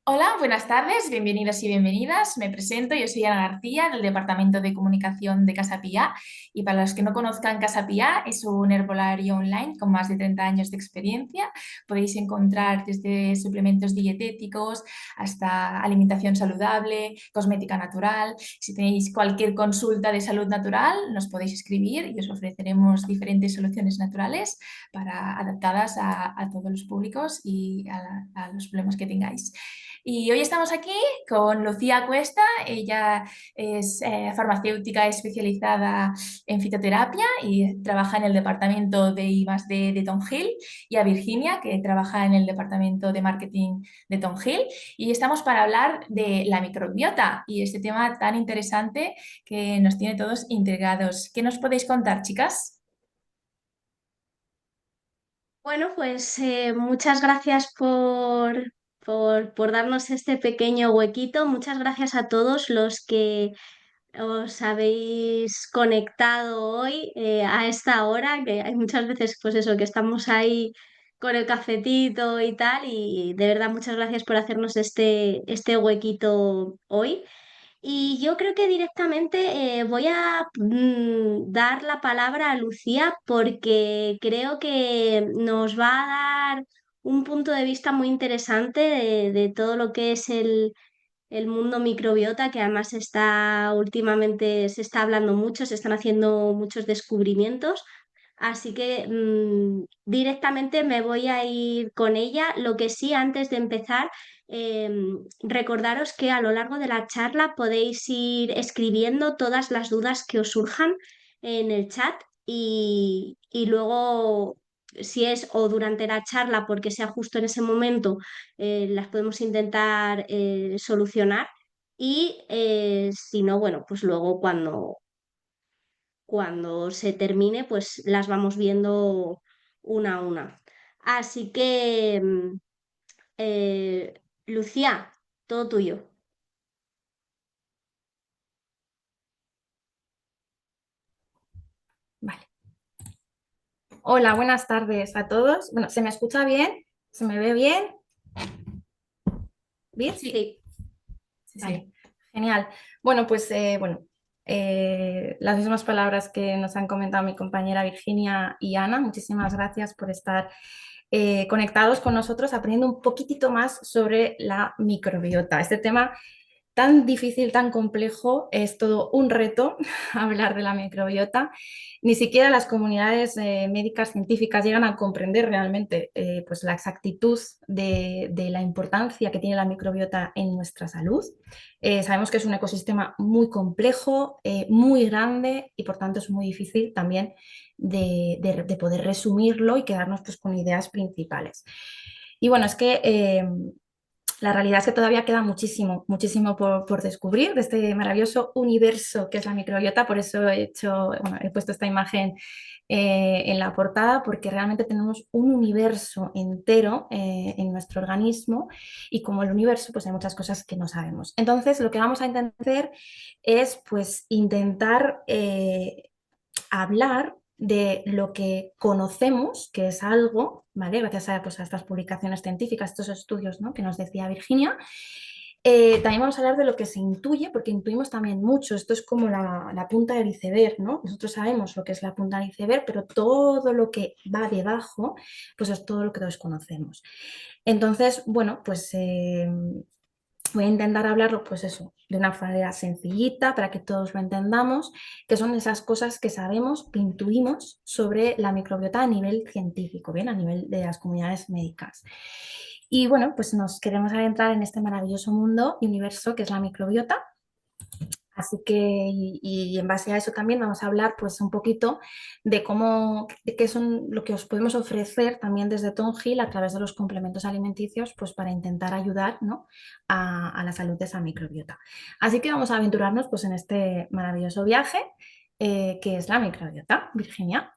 Hola, buenas tardes, bienvenidos y bienvenidas. Me presento, yo soy Ana García del Departamento de Comunicación de Casa Pía y para los que no conozcan Casa Pía es un herbolario online con más de 30 años de experiencia. Podéis encontrar desde suplementos dietéticos hasta alimentación saludable, cosmética natural. Si tenéis cualquier consulta de salud natural, nos podéis escribir y os ofreceremos diferentes soluciones naturales adaptadas a todos los públicos y a los problemas que tengáis. Y hoy estamos aquí con Lucía Cuesta. Ella es farmacéutica especializada en fitoterapia y trabaja en el departamento de I+D de Tonhill, y a Virginia, que trabaja en el departamento de marketing de Tonhill. Y estamos para hablar de la microbiota y este tema tan interesante que nos tiene todos intrigados. ¿Qué nos podéis contar, chicas? Bueno, pues muchas gracias por darnos este pequeño huequito. Muchas gracias a todos los que os habéis conectado hoy a esta hora, que hay muchas veces, pues eso, que estamos ahí con el cafetito y tal, y de verdad muchas gracias por hacernos este huequito hoy. Y yo creo que directamente voy a dar la palabra a Lucía porque creo que nos va a dar un punto de vista muy interesante de todo lo que es el mundo microbiota, que además está últimamente se está hablando mucho, se están haciendo muchos descubrimientos. Así que directamente me voy a ir con ella. Lo que sí, antes de empezar, recordaros que a lo largo de la charla podéis ir escribiendo todas las dudas que os surjan en el chat y luego, si es o durante la charla, porque sea justo en ese momento, las podemos intentar solucionar. Y si no, bueno, pues luego cuando se termine, pues las vamos viendo una a una. Así que, Lucía, todo tuyo. Vale. Hola, buenas tardes a todos. Bueno, ¿se me escucha bien? ¿Se me ve bien? ¿Bien? Sí, Sí. sí, Vale, sí. genial. Bueno, pues las mismas palabras que nos han comentado mi compañera Virginia y Ana. Muchísimas gracias por estar conectados con nosotros, aprendiendo un poquitito más sobre la microbiota. Este tema tan difícil, tan complejo, es todo un reto hablar de la microbiota. Ni siquiera las comunidades médicas científicas llegan a comprender realmente pues la exactitud de la importancia que tiene la microbiota en nuestra salud. Sabemos que es un ecosistema muy complejo, muy grande y por tanto es muy difícil también de poder resumirlo y quedarnos pues, con ideas principales. Y bueno, es que la realidad es que todavía queda muchísimo, muchísimo por descubrir de este maravilloso universo que es la microbiota. Por eso bueno, he puesto esta imagen en la portada, porque realmente tenemos un universo entero en nuestro organismo y como el universo, pues hay muchas cosas que no sabemos. Entonces, lo que vamos a intentar hacer es pues intentar hablar de lo que conocemos, que es algo, ¿vale? Gracias a, pues, a estas publicaciones científicas, estos estudios, ¿no? que nos decía Virginia. También vamos a hablar de lo que se intuye, porque intuimos también mucho. Esto es como la punta del iceberg, ¿no? Nosotros sabemos lo que es la punta del iceberg, pero todo lo que va debajo, pues es todo lo que todos conocemos. Entonces, bueno, pues voy a intentar hablarlo, pues eso, de una manera sencillita para que todos lo entendamos, que son esas cosas que sabemos, que intuimos sobre la microbiota a nivel científico, bien, a nivel de las comunidades médicas. Y bueno, pues nos queremos adentrar en este maravilloso mundo y universo que es la microbiota. Así que, y en base a eso también vamos a hablar pues un poquito de cómo, de qué son lo que os podemos ofrecer también desde Tonhill a través de los complementos alimenticios, pues para intentar ayudar, ¿no? a la salud de esa microbiota. Así que vamos a aventurarnos pues en este maravilloso viaje que es la microbiota. Virginia.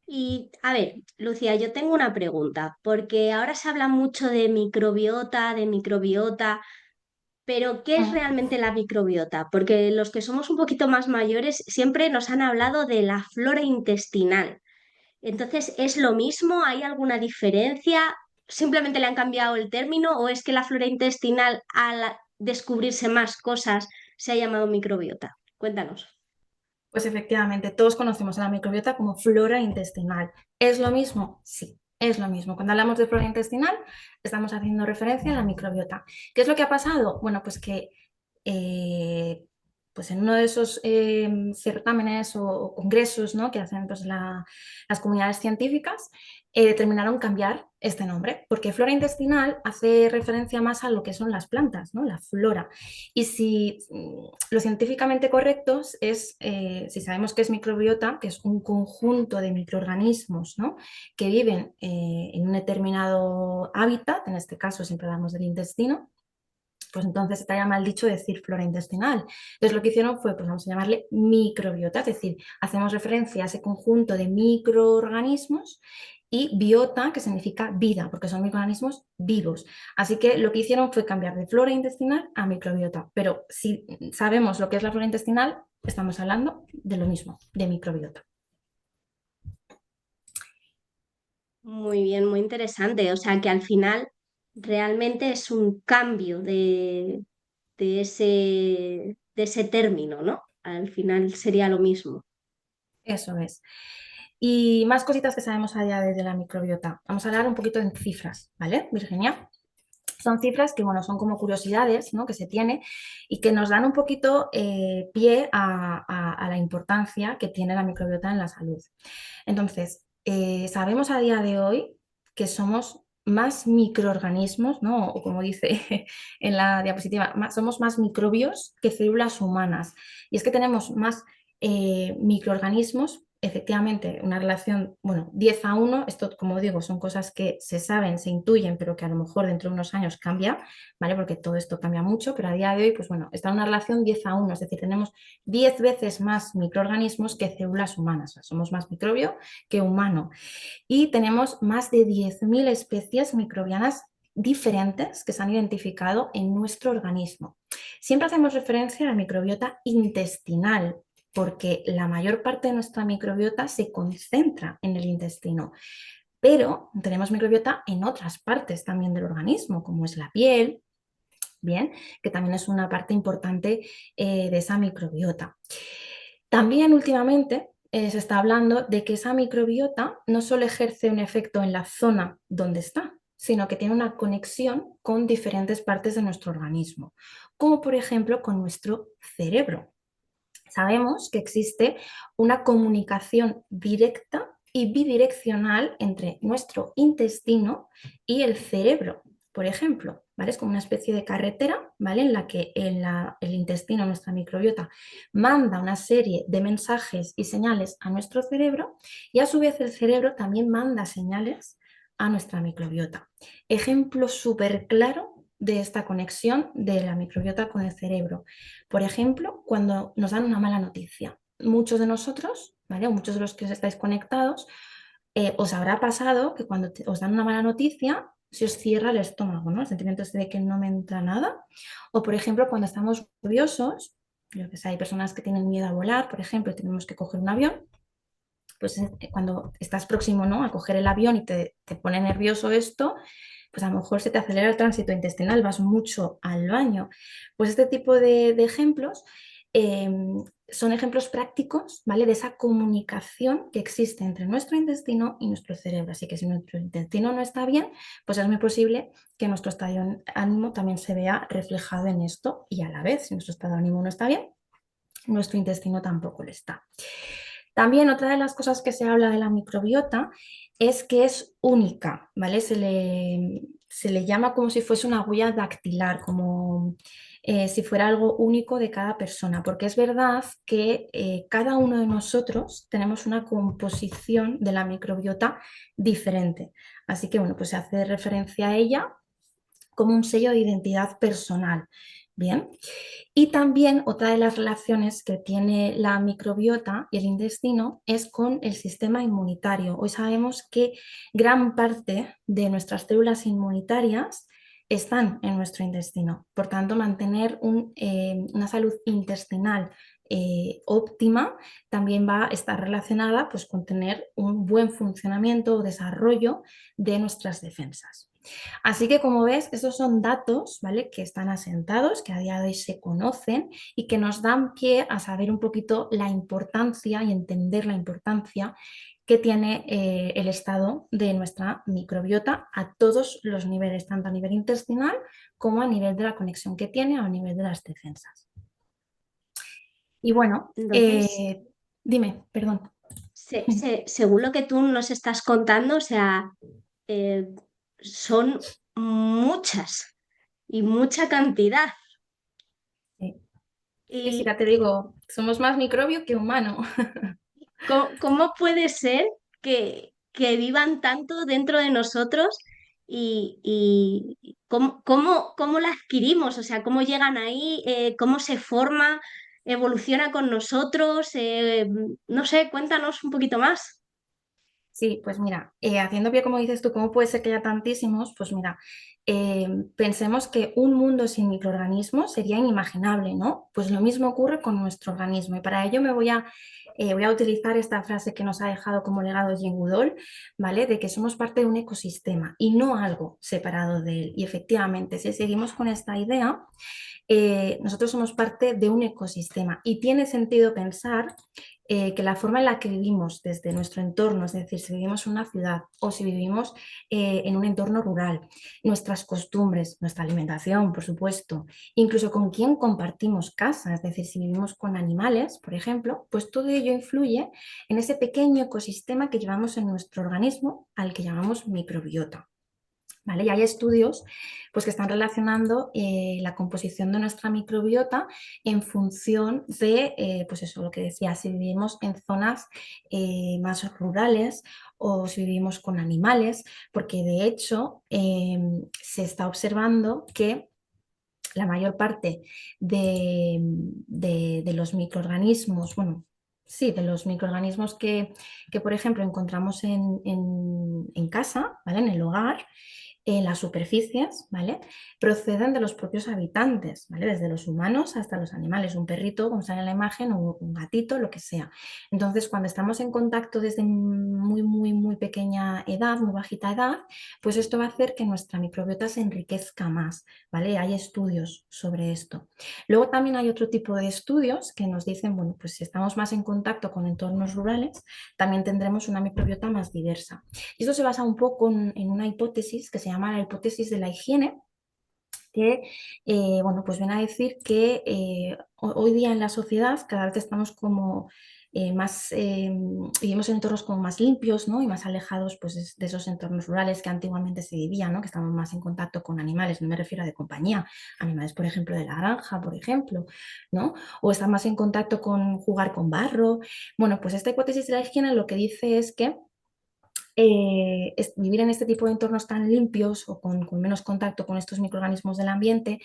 Y a ver, Lucía, yo tengo una pregunta, porque ahora se habla mucho de microbiota. Pero, ¿qué es Mm. realmente la microbiota? Porque los que somos un poquito más mayores siempre nos han hablado de la flora intestinal. Entonces, ¿es lo mismo? ¿Hay alguna diferencia? simplemente le han cambiado el término o es que la flora intestinal al descubrirse más cosas se ha llamado microbiota? Cuéntanos. Pues efectivamente, todos conocemos a la microbiota como flora intestinal. ¿Es lo mismo? Sí, es lo mismo. Cuando hablamos de flora intestinal, estamos haciendo referencia a la microbiota. ¿Qué es lo que ha pasado? Bueno, pues que pues en uno de esos certámenes o congresos, ¿no?, que hacen pues, las comunidades científicas, determinaron cambiar este nombre, porque flora intestinal hace referencia más a lo que son las plantas, ¿no?, la flora. Y si lo científicamente correcto es, si sabemos que es microbiota, que es un conjunto de microorganismos, ¿no?, que viven en un determinado hábitat, en este caso siempre hablamos del intestino, pues entonces estaría mal dicho decir flora intestinal. Entonces lo que hicieron fue, pues vamos a llamarle microbiota, es decir, hacemos referencia a ese conjunto de microorganismos, y biota, que significa vida, porque son microorganismos vivos. Así que lo que hicieron fue cambiar de flora intestinal a microbiota. Pero si sabemos lo que es la flora intestinal, estamos hablando de lo mismo, de microbiota. Muy bien, muy interesante. O sea que al final realmente es un cambio de ese término, ¿no? Al final sería lo mismo. Eso es. Y más cositas que sabemos a día de la microbiota. Vamos a hablar un poquito en cifras, ¿vale, Virginia? Son cifras que, bueno, son como curiosidades, ¿no?, que se tiene y que nos dan un poquito pie a la importancia que tiene la microbiota en la salud. Entonces, sabemos a día de hoy que somos más microorganismos, ¿no?, o como dice en la diapositiva, somos más microbios que células humanas. Y es que tenemos más microorganismos, efectivamente, una relación, bueno, 10 a 1, esto, como digo, son cosas que se saben, se intuyen, pero que a lo mejor dentro de unos años cambia, ¿vale? Porque todo esto cambia mucho, pero a día de hoy, pues bueno, está en una relación 10 a 1, es decir, tenemos 10 veces más microorganismos que células humanas, o sea, somos más microbio que humano. Y tenemos más de 10.000 especies microbianas diferentes que se han identificado en nuestro organismo. Siempre hacemos referencia a la microbiota intestinal, porque la mayor parte de nuestra microbiota se concentra en el intestino, pero tenemos microbiota en otras partes también del organismo, como es la piel, bien, que también es una parte importante de esa microbiota. También últimamente se está hablando de que esa microbiota no solo ejerce un efecto en la zona donde está, sino que tiene una conexión con diferentes partes de nuestro organismo, como por ejemplo con nuestro cerebro. Sabemos que existe una comunicación directa y bidireccional entre nuestro intestino y el cerebro, por ejemplo, ¿vale? Es como una especie de carretera, ¿vale?, en la que el intestino, nuestra microbiota, manda una serie de mensajes y señales a nuestro cerebro, y a su vez el cerebro también manda señales a nuestra microbiota. Ejemplo súper claro de esta conexión de la microbiota con el cerebro. Por ejemplo, cuando nos dan una mala noticia. Muchos de nosotros, ¿vale?, o muchos de los que os estáis conectados, os habrá pasado que cuando os dan una mala noticia se os cierra el estómago, ¿no?, el sentimiento de que no me entra nada. O, por ejemplo, cuando estamos nerviosos, yo que sé, hay personas que tienen miedo a volar, por ejemplo, y tenemos que coger un avión, pues cuando estás próximo, ¿no?, a coger el avión y te pone nervioso esto, pues a lo mejor se te acelera el tránsito intestinal, vas mucho al baño. Pues este tipo de ejemplos son ejemplos prácticos, ¿vale?, de esa comunicación que existe entre nuestro intestino y nuestro cerebro. Así que si nuestro intestino no está bien, pues es muy posible que nuestro estado de ánimo también se vea reflejado en esto, y a la vez, si nuestro estado de ánimo no está bien, nuestro intestino tampoco lo está. También otra de las cosas que se habla de la microbiota es que es única, ¿vale? Se le llama como si fuese una huella dactilar, como si fuera algo único de cada persona, porque es verdad que cada uno de nosotros tenemos una composición de la microbiota diferente. Así que, bueno, pues se hace referencia a ella como un sello de identidad personal. Bien. Y también otra de las relaciones que tiene la microbiota y el intestino es con el sistema inmunitario. Hoy sabemos que gran parte de nuestras células inmunitarias están en nuestro intestino. Por tanto, mantener una salud intestinal óptima también va a estar relacionada, pues, con tener un buen funcionamiento o desarrollo de nuestras defensas. Así que como ves, esos son datos, ¿vale? Que están asentados, que a día de hoy se conocen y que nos dan pie a saber un poquito la importancia y entender la importancia que tiene el estado de nuestra microbiota a todos los niveles, tanto a nivel intestinal como a nivel de la conexión que tiene o a nivel de las defensas. Y bueno, Entonces, dime, perdón. según lo que tú nos estás contando, o sea, eh, son muchas y mucha cantidad. Sí, sí, sí, ¿Y ya te digo, somos más microbio que humano. cómo puede ser que vivan tanto dentro de nosotros y cómo la adquirimos? O sea, cómo llegan ahí, cómo se forma, evoluciona con nosotros, no sé, cuéntanos un poquito más. Sí, pues mira, haciendo pie como dices tú, ¿cómo puede ser que haya tantísimos? Pues mira, pensemos que un mundo sin microorganismos sería inimaginable, ¿no? Pues lo mismo ocurre con nuestro organismo y para ello voy a utilizar esta frase que nos ha dejado como legado Jane Goodall, ¿vale? De que somos parte de un ecosistema y no algo separado de él. Y efectivamente, si seguimos con esta idea, nosotros somos parte de un ecosistema y tiene sentido pensar que la forma en la que vivimos desde nuestro entorno, es decir, si vivimos en una ciudad o si vivimos en un entorno rural, nuestras costumbres, nuestra alimentación, por supuesto, incluso con quién compartimos casa, es decir, si vivimos con animales, por ejemplo, pues todo ello influye en ese pequeño ecosistema que llevamos en nuestro organismo al que llamamos microbiota. ¿Vale? Y hay estudios pues, que están relacionando la composición de nuestra microbiota en función de, pues eso, lo que decía, si vivimos en zonas más rurales o si vivimos con animales, porque de hecho se está observando que la mayor parte de los microorganismos, bueno, sí, de los microorganismos que por ejemplo, encontramos en casa, ¿vale? En el hogar, en las superficies, ¿vale? Proceden de los propios habitantes, ¿vale? Desde los humanos hasta los animales, un perrito, como sale en la imagen, o un gatito, lo que sea. Entonces, cuando estamos en contacto desde muy pequeña edad, muy bajita edad, pues esto va a hacer que nuestra microbiota se enriquezca más, ¿vale? Hay estudios sobre esto. Luego también hay otro tipo de estudios que nos dicen, bueno, pues si estamos más en contacto con entornos rurales, también tendremos una microbiota más diversa. Y esto se basa un poco en una hipótesis que se llama la hipótesis de la higiene, que bueno, pues viene a decir que hoy día en la sociedad cada vez estamos como vivimos en entornos como más limpios, ¿no? Y más alejados pues, de esos entornos rurales que antiguamente se vivían, ¿no? Que estamos más en contacto con animales, no me refiero a de compañía, animales por ejemplo de la granja, por ejemplo, ¿no? O están más en contacto con jugar con barro. Bueno, pues esta hipótesis de la higiene lo que dice es que vivir en este tipo de entornos tan limpios o con menos contacto con estos microorganismos del ambiente,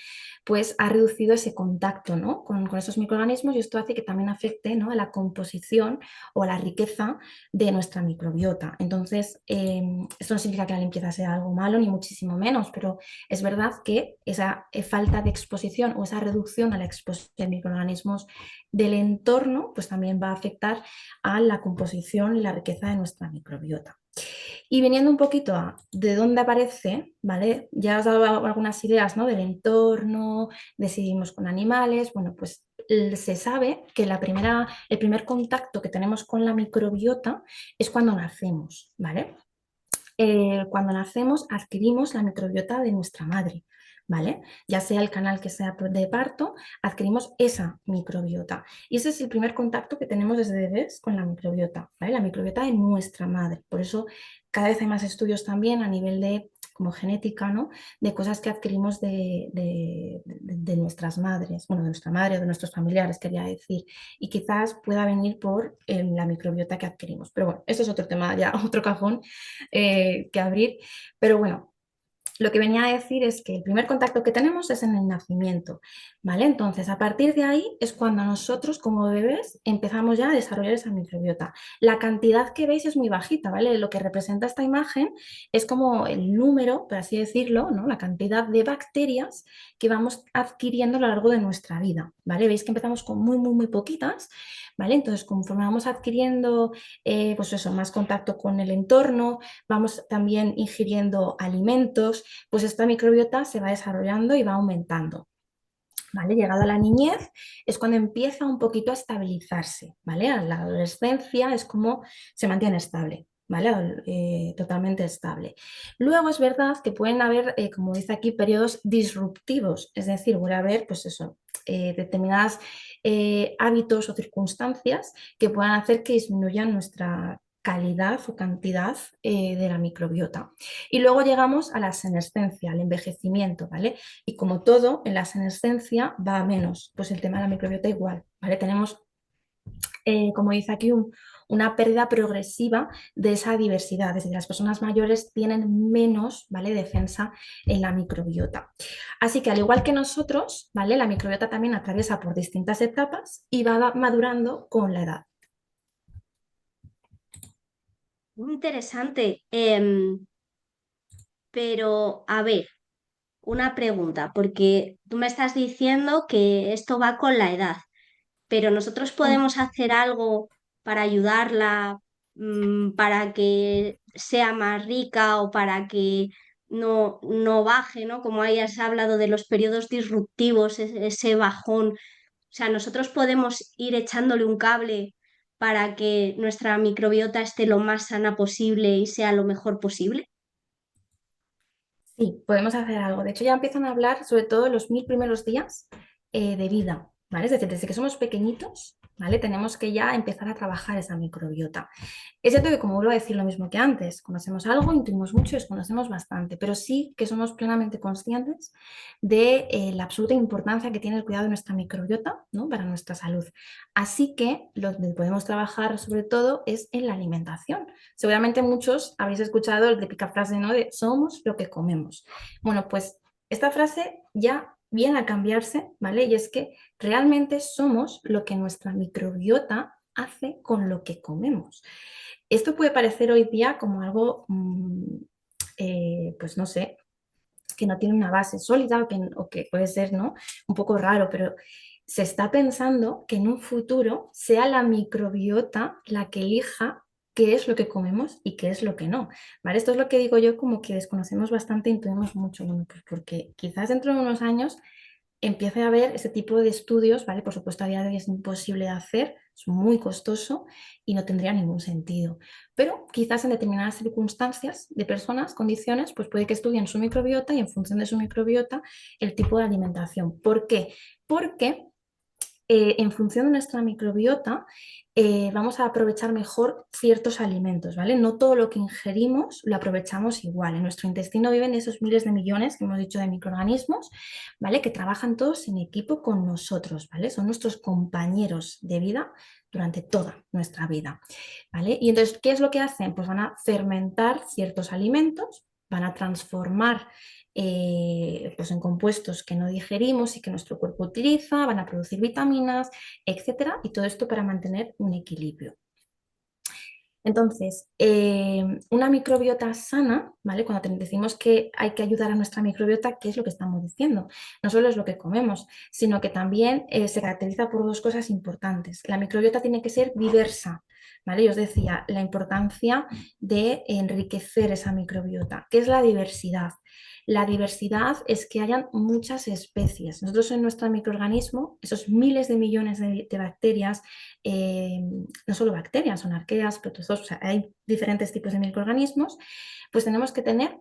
pues ha reducido ese contacto, ¿no? con esos microorganismos y esto hace que también afecte, ¿no? a la composición o a la riqueza de nuestra microbiota. Entonces, esto no significa que la limpieza sea algo malo, ni muchísimo menos, pero es verdad que esa falta de exposición o esa reducción a la exposición de microorganismos del entorno, pues también va a afectar a la composición y la riqueza de nuestra microbiota. Y viniendo un poquito a de dónde aparece, ¿vale? Ya os he dado algunas ideas, ¿no? Del entorno, decidimos con animales, bueno, pues se sabe que el primer contacto que tenemos con la microbiota es cuando nacemos, ¿vale? Cuando nacemos adquirimos la microbiota de nuestra madre, ¿vale? Ya sea el canal que sea de parto, adquirimos esa microbiota. Y ese es el primer contacto que tenemos desde bebés con la microbiota, ¿vale? La microbiota de nuestra madre. Por eso cada vez hay más estudios también a nivel de como genética, ¿no? De cosas que adquirimos de nuestras madres, bueno, de nuestra madre o de nuestros familiares, quería decir, y quizás pueda venir por la microbiota que adquirimos. Pero bueno, eso es otro tema, ya otro cajón que abrir. Pero bueno, lo que venía a decir es que el primer contacto que tenemos es en el nacimiento, ¿vale? Entonces, a partir de ahí es cuando nosotros como bebés empezamos ya a desarrollar esa microbiota. La cantidad que veis es muy bajita, ¿vale? Lo que representa esta imagen es como el número, por así decirlo, ¿no? La cantidad de bacterias que vamos adquiriendo a lo largo de nuestra vida, ¿vale? Veis que empezamos con muy poquitas, ¿vale? Entonces, conforme vamos adquiriendo, pues eso, más contacto con el entorno, vamos también ingiriendo alimentos, años, pues esta microbiota se va desarrollando y va aumentando. ¿Vale? Llegado a la niñez es cuando empieza un poquito a estabilizarse, ¿vale? A la adolescencia es como se mantiene estable, ¿vale? Totalmente estable. Luego es verdad que pueden haber, como dice aquí, periodos disruptivos, es decir, puede haber, pues eso, determinados hábitos o circunstancias que puedan hacer que disminuyan nuestra calidad o cantidad de la microbiota. Y luego llegamos a la senescencia, al envejecimiento, ¿vale? Y como todo, en la senescencia va a menos, pues el tema de la microbiota igual, ¿vale? Tenemos, como dice aquí, una pérdida progresiva de esa diversidad, es decir, las personas mayores tienen menos, ¿vale? Defensa en la microbiota. Así que al igual que nosotros, ¿vale? La microbiota también atraviesa por distintas etapas y va madurando con la edad. Muy interesante. Pero, a ver, una pregunta, porque tú me estás diciendo que esto va con la edad, pero nosotros podemos hacer algo para ayudarla, para que sea más rica o para que no baje, ¿no? Como hayas hablado de los periodos disruptivos, ese bajón. O sea, nosotros podemos ir echándole un cable para que nuestra microbiota esté lo más sana posible y sea lo mejor posible. Sí, podemos hacer algo. De hecho, ya empiezan a hablar sobre todo los 1000 primeros días de vida, ¿vale? Es decir, desde que somos pequeñitos, ¿vale? Tenemos que ya empezar a trabajar esa microbiota. Es cierto que, como vuelvo a decir lo mismo que antes, conocemos algo, intuimos mucho y desconocemos bastante, pero sí que somos plenamente conscientes de la absoluta importancia que tiene el cuidado de nuestra microbiota, ¿no? Para nuestra salud. Así que lo que podemos trabajar sobre todo es en la alimentación. Seguramente muchos habéis escuchado la típica frase, ¿no? De somos lo que comemos. Bueno, pues esta frase ya viene a cambiarse, ¿vale? Y es que realmente somos lo que nuestra microbiota hace con lo que comemos. Esto puede parecer hoy día como algo, pues no sé, que no tiene una base sólida o que puede ser, ¿no? Un poco raro, pero se está pensando que en un futuro sea la microbiota la que elija qué es lo que comemos y qué es lo que no, ¿vale? Esto es lo que digo yo, como que desconocemos bastante y intuimos mucho, bueno, pues porque quizás dentro de unos años empiece a haber ese tipo de estudios, ¿vale? Por supuesto, a día de hoy es imposible de hacer, es muy costoso y no tendría ningún sentido. Pero quizás en determinadas circunstancias de personas, condiciones, pues puede que estudien su microbiota y en función de su microbiota el tipo de alimentación. ¿Por qué? Porque en función de nuestra microbiota vamos a aprovechar mejor ciertos alimentos, ¿vale? No todo lo que ingerimos lo aprovechamos igual. En nuestro intestino viven esos miles de millones que hemos dicho de microorganismos, ¿vale? Que trabajan todos en equipo con nosotros, ¿vale? Son nuestros compañeros de vida durante toda nuestra vida, ¿vale? Y entonces, ¿qué es lo que hacen? Pues van a fermentar ciertos alimentos, van a transformar pues en compuestos que no digerimos y que nuestro cuerpo utiliza, van a producir vitaminas, etcétera, y todo esto para mantener un equilibrio. Entonces, una microbiota sana, ¿vale? Cuando decimos que hay que ayudar a nuestra microbiota, ¿qué es lo que estamos diciendo? No solo es lo que comemos, sino que también se caracteriza por dos cosas importantes. La microbiota tiene que ser diversa, ¿vale? Yo os decía la importancia de enriquecer esa microbiota. ¿Qué es la diversidad? La diversidad es que hayan muchas especies. Nosotros en nuestro microorganismo, esos miles de millones de bacterias, no solo bacterias, son arqueas, protozoos, o sea, hay diferentes tipos de microorganismos, pues tenemos que tener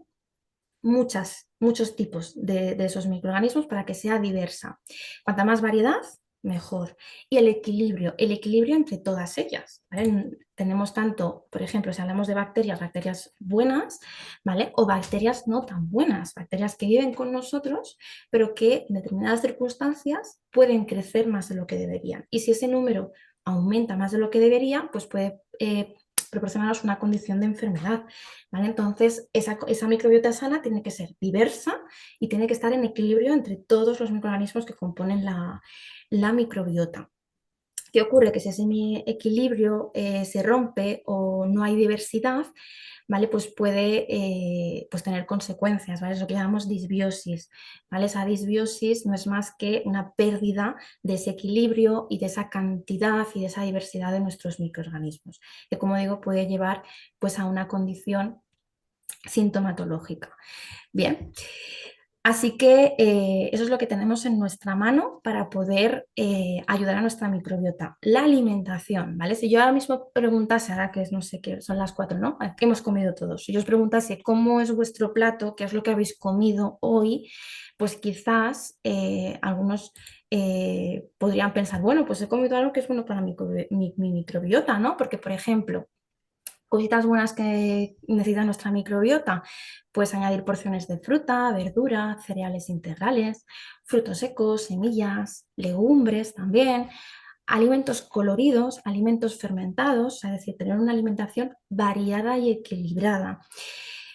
muchos tipos de esos microorganismos para que sea diversa. Cuanta más variedad, mejor. Y el equilibrio entre todas ellas, ¿vale? Tenemos tanto, por ejemplo, si hablamos de bacterias buenas, ¿vale? O bacterias no tan buenas, bacterias que viven con nosotros, pero que en determinadas circunstancias pueden crecer más de lo que deberían. Y si ese número aumenta más de lo que debería, pues puede proporcionarnos una condición de enfermedad, ¿vale? Entonces, esa microbiota sana tiene que ser diversa y tiene que estar en equilibrio entre todos los microorganismos que componen la microbiota. ¿Qué ocurre? Que si ese equilibrio se rompe o no hay diversidad, ¿vale? Pues puede pues tener consecuencias, ¿vale? Es lo que llamamos disbiosis, ¿vale? Esa disbiosis no es más que una pérdida de ese equilibrio y de esa cantidad y de esa diversidad de nuestros microorganismos, que como digo puede llevar pues a una condición sintomatológica. Bien, así que eso es lo que tenemos en nuestra mano para poder ayudar a nuestra microbiota. La alimentación, ¿vale? Si yo ahora mismo preguntase, ahora que es, no sé qué, son las 4, ¿no? ¿Qué hemos comido todos? Si yo os preguntase cómo es vuestro plato, qué es lo que habéis comido hoy, pues quizás algunos podrían pensar, bueno, pues he comido algo que es bueno para mi microbiota, ¿no? Porque, por ejemplo, cositas buenas que necesita nuestra microbiota, pues añadir porciones de fruta, verdura, cereales integrales, frutos secos, semillas, legumbres también, alimentos coloridos, alimentos fermentados, es decir, tener una alimentación variada y equilibrada.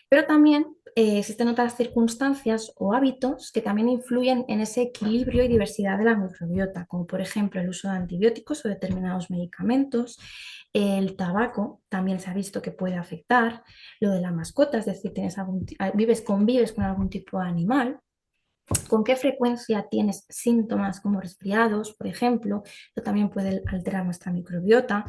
Pero también existen otras circunstancias o hábitos que también influyen en ese equilibrio y diversidad de la microbiota, como por ejemplo el uso de antibióticos o determinados medicamentos. El tabaco también se ha visto que puede afectar, lo de la mascota, es decir, convives con algún tipo de animal. ¿Con qué frecuencia tienes síntomas como resfriados, por ejemplo? Esto también puede alterar nuestra microbiota.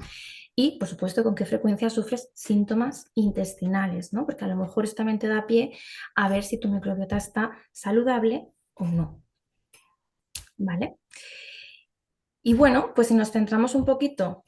Y, por supuesto, con qué frecuencia sufres síntomas intestinales, ¿no? Porque a lo mejor esto también te da pie a ver si tu microbiota está saludable o no, ¿vale? Y bueno, pues si nos centramos un poquito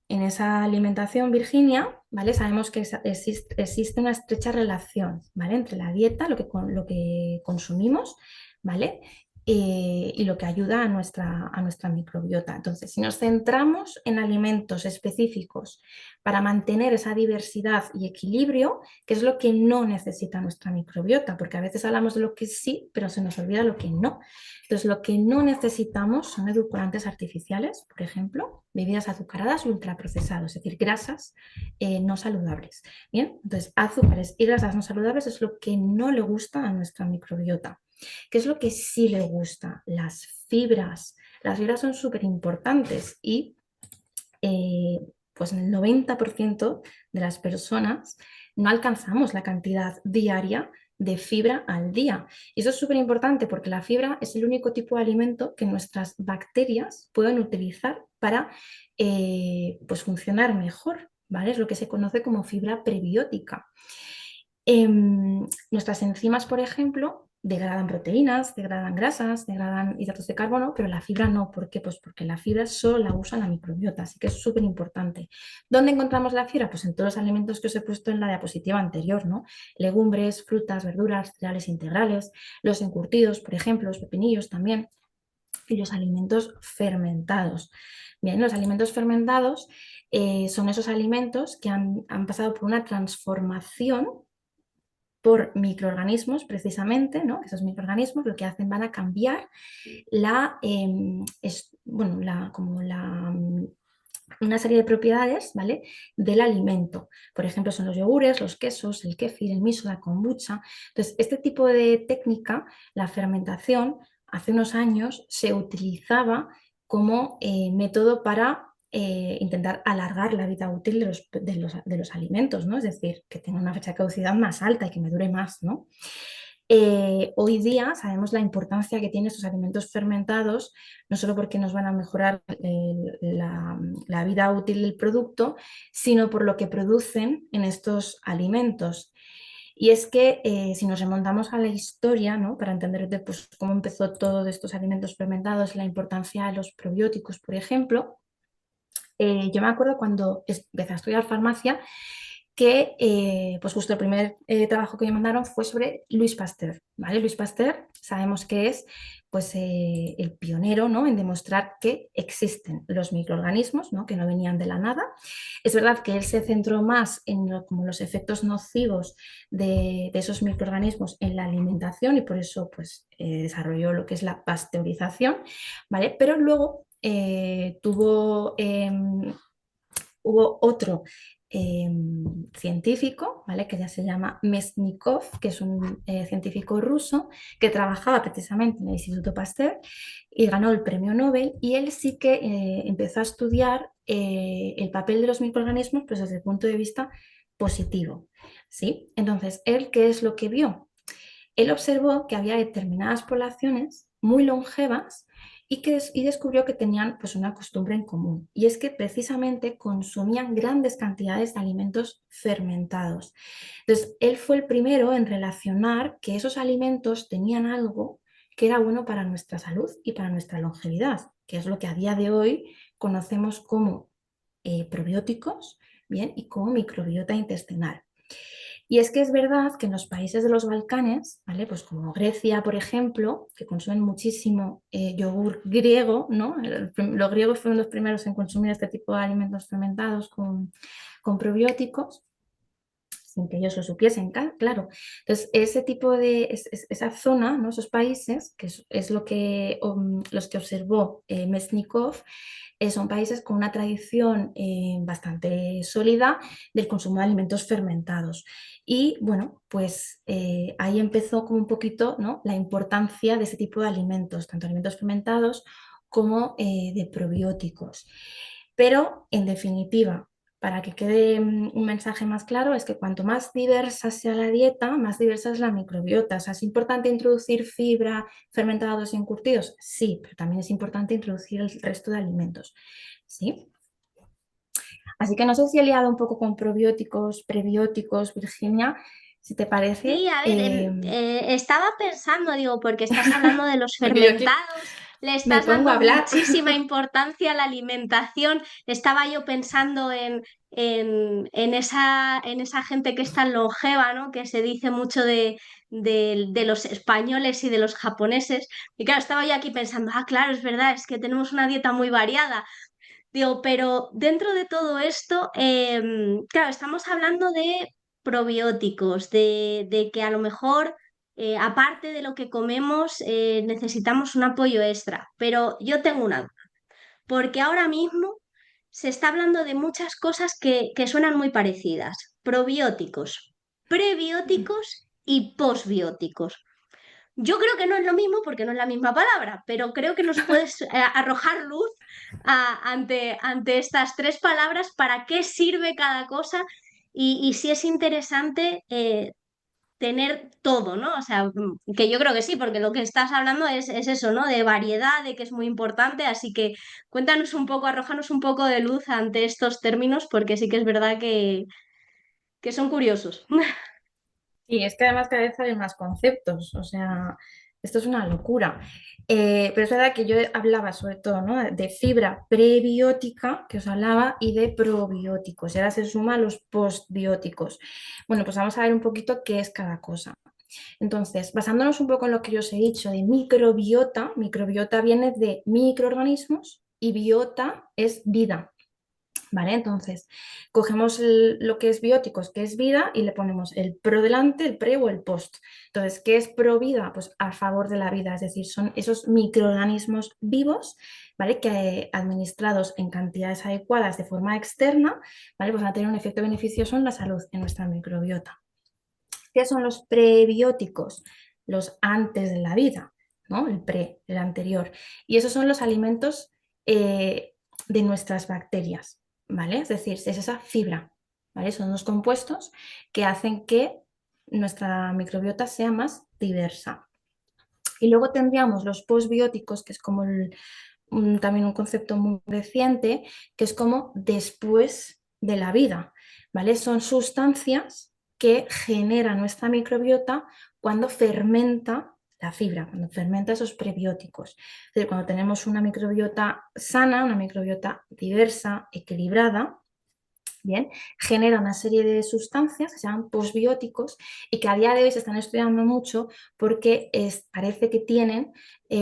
en esa alimentación, Virginia, ¿vale? Sabemos que existe una estrecha relación, ¿vale? Entre la dieta, lo que consumimos, ¿vale? Y lo que ayuda a nuestra microbiota. Entonces, si nos centramos en alimentos específicos para mantener esa diversidad y equilibrio, ¿qué es lo que no necesita nuestra microbiota? Porque a veces hablamos de lo que sí, pero se nos olvida lo que no. Entonces, lo que no necesitamos son edulcorantes artificiales, por ejemplo, bebidas azucaradas y ultraprocesados, es decir, grasas no saludables. Bien, entonces azúcares y grasas no saludables es lo que no le gusta a nuestra microbiota. ¿Qué es lo que sí le gusta? Las fibras. Las fibras son súper importantes y pues el 90% de las personas no alcanzamos la cantidad diaria de fibra al día. Y eso es súper importante porque la fibra es el único tipo de alimento que nuestras bacterias pueden utilizar para pues funcionar mejor, ¿vale? Es lo que se conoce como fibra prebiótica. Nuestras enzimas, por ejemplo, degradan proteínas, degradan grasas, degradan hidratos de carbono, pero la fibra no. ¿Por qué? Pues porque la fibra solo la usa la microbiota, así que es súper importante. ¿Dónde encontramos la fibra? Pues en todos los alimentos que os he puesto en la diapositiva anterior, ¿no? Legumbres, frutas, verduras, cereales integrales, los encurtidos, por ejemplo, los pepinillos también, y los alimentos fermentados. Bien, los alimentos fermentados son esos alimentos que han pasado por una transformación por microorganismos precisamente, ¿no? Esos microorganismos lo que hacen van a cambiar una serie de propiedades, ¿vale? Del alimento. Por ejemplo, son los yogures, los quesos, el kéfir, el miso, la kombucha. Entonces, este tipo de técnica, la fermentación, hace unos años se utilizaba como método para intentar alargar la vida útil de los alimentos, ¿no? Es decir, que tenga una fecha de caducidad más alta y que me dure más, ¿no? Hoy día sabemos la importancia que tienen estos alimentos fermentados, no solo porque nos van a mejorar la vida útil del producto, sino por lo que producen en estos alimentos. Y es que si nos remontamos a la historia, ¿no? Para entender pues, cómo empezó todo de estos alimentos fermentados, la importancia de los probióticos, por ejemplo, yo me acuerdo cuando empecé a estudiar farmacia que pues justo el primer trabajo que me mandaron fue sobre Louis Pasteur, ¿vale? Louis Pasteur sabemos que es pues, el pionero, ¿no? En demostrar que existen los microorganismos, ¿no? Que no venían de la nada. Es verdad que él se centró más en como los efectos nocivos de esos microorganismos en la alimentación y por eso pues, desarrolló lo que es la pasteurización, ¿vale? Pero luego hubo otro científico, ¿vale? Que ya se llama Mesnikov, que es un científico ruso que trabajaba precisamente en el Instituto Pasteur y ganó el premio Nobel, y él sí que empezó a estudiar el papel de los microorganismos pues, desde el punto de vista positivo, ¿sí? Entonces, ¿él qué es lo que vio? Él observó que había determinadas poblaciones muy longevas y descubrió que tenían pues una costumbre en común, y es que precisamente consumían grandes cantidades de alimentos fermentados. Entonces, él fue el primero en relacionar que esos alimentos tenían algo que era bueno para nuestra salud y para nuestra longevidad, que es lo que a día de hoy conocemos como probióticos, ¿bien? Y como microbiota intestinal. Y es que es verdad que en los países de los Balcanes, ¿vale? Pues como Grecia, por ejemplo, que consumen muchísimo yogur griego, ¿no? Los griegos fueron los primeros en consumir este tipo de alimentos fermentados con probióticos, sin que ellos lo supiesen, claro. Entonces, ese tipo de, esa zona, ¿no? Esos países, que es lo que, los que observó Mesnikov, son países con una tradición bastante sólida del consumo de alimentos fermentados. Y bueno, pues ahí empezó como un poquito, ¿no? La importancia de ese tipo de alimentos, tanto alimentos fermentados como de probióticos. Pero, en definitiva, para que quede un mensaje más claro, es que cuanto más diversa sea la dieta, más diversa es la microbiota. O sea, ¿es importante introducir fibra, fermentados y encurtidos? Sí, pero también es importante introducir el resto de alimentos. ¿Sí? Así que no sé si he liado un poco con probióticos, prebióticos, Virginia, si te Sí, parece. a ver, estaba pensando, digo, porque estás hablando de los Porque yo aquí fermentados, le me estás pongo a dando hablar. muchísima importancia a la alimentación. Estaba yo pensando en esa gente que es tan longeva, ¿no? Que se dice mucho de los españoles y de los japoneses. Y claro, estaba yo aquí pensando, ah, claro, es verdad, es que tenemos una dieta muy variada. Digo, pero dentro de todo esto, claro, estamos hablando de probióticos, de que a lo mejor, aparte de lo que comemos, necesitamos un apoyo extra. Pero yo tengo una duda, porque ahora mismo se está hablando de muchas cosas que suenan muy parecidas. Probióticos, prebióticos y posbióticos. Yo creo que no es lo mismo porque no es la misma palabra, pero creo que nos puedes arrojar luz ante estas tres palabras, para qué sirve cada cosa y si es interesante tener todo, ¿no? O sea, que yo creo que sí, porque lo que estás hablando es eso, ¿no? De variedad, de que es muy importante, así que cuéntanos un poco, arrójanos un poco de luz ante estos términos, porque sí que es verdad que son curiosos. Y es que además cada vez hay más conceptos, o sea, esto es una locura. Pero es verdad que yo hablaba sobre todo, ¿no? De fibra prebiótica, que os hablaba, y de probióticos, y ahora se suman los postbióticos. Bueno, pues vamos a ver un poquito qué es cada cosa. Entonces, basándonos un poco en lo que yo os he dicho de microbiota, microbiota viene de microorganismos y biota es vida. ¿Vale? Entonces, cogemos lo que es bióticos, que es vida, y le ponemos el pro delante, el pre o el post. Entonces, ¿qué es pro vida? Pues a favor de la vida, es decir, son esos microorganismos vivos, ¿vale? Que administrados en cantidades adecuadas de forma externa, ¿vale? Pues van a tener un efecto beneficioso en la salud, en nuestra microbiota. ¿Qué son los prebióticos? Los antes de la vida, ¿no? El pre, el anterior. Y esos son los alimentos de nuestras bacterias, ¿vale? Es decir, es esa fibra, ¿vale? Son los compuestos que hacen que nuestra microbiota sea más diversa. Y luego tendríamos los posbióticos, que es como también un concepto muy reciente, que es como después de la vida, ¿vale? Son sustancias que genera nuestra microbiota cuando fermenta la fibra, cuando fermenta esos prebióticos. Es decir, cuando tenemos una microbiota sana, una microbiota diversa, equilibrada, ¿bien? Genera una serie de sustancias que se llaman posbióticos y que a día de hoy se están estudiando mucho porque parece que tienen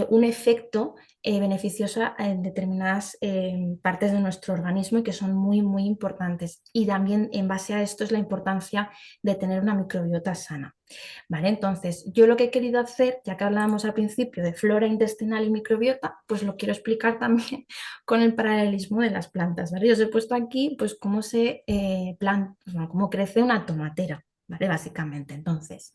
un efecto beneficioso en determinadas partes de nuestro organismo y que son muy, muy importantes. Y también en base a esto es la importancia de tener una microbiota sana. ¿Vale? Entonces, yo lo que he querido hacer, ya que hablábamos al principio de flora intestinal y microbiota, pues lo quiero explicar también con el paralelismo de las plantas, ¿vale? Yo os he puesto aquí, pues, cómo cómo crece una tomatera, ¿vale? Básicamente, entonces,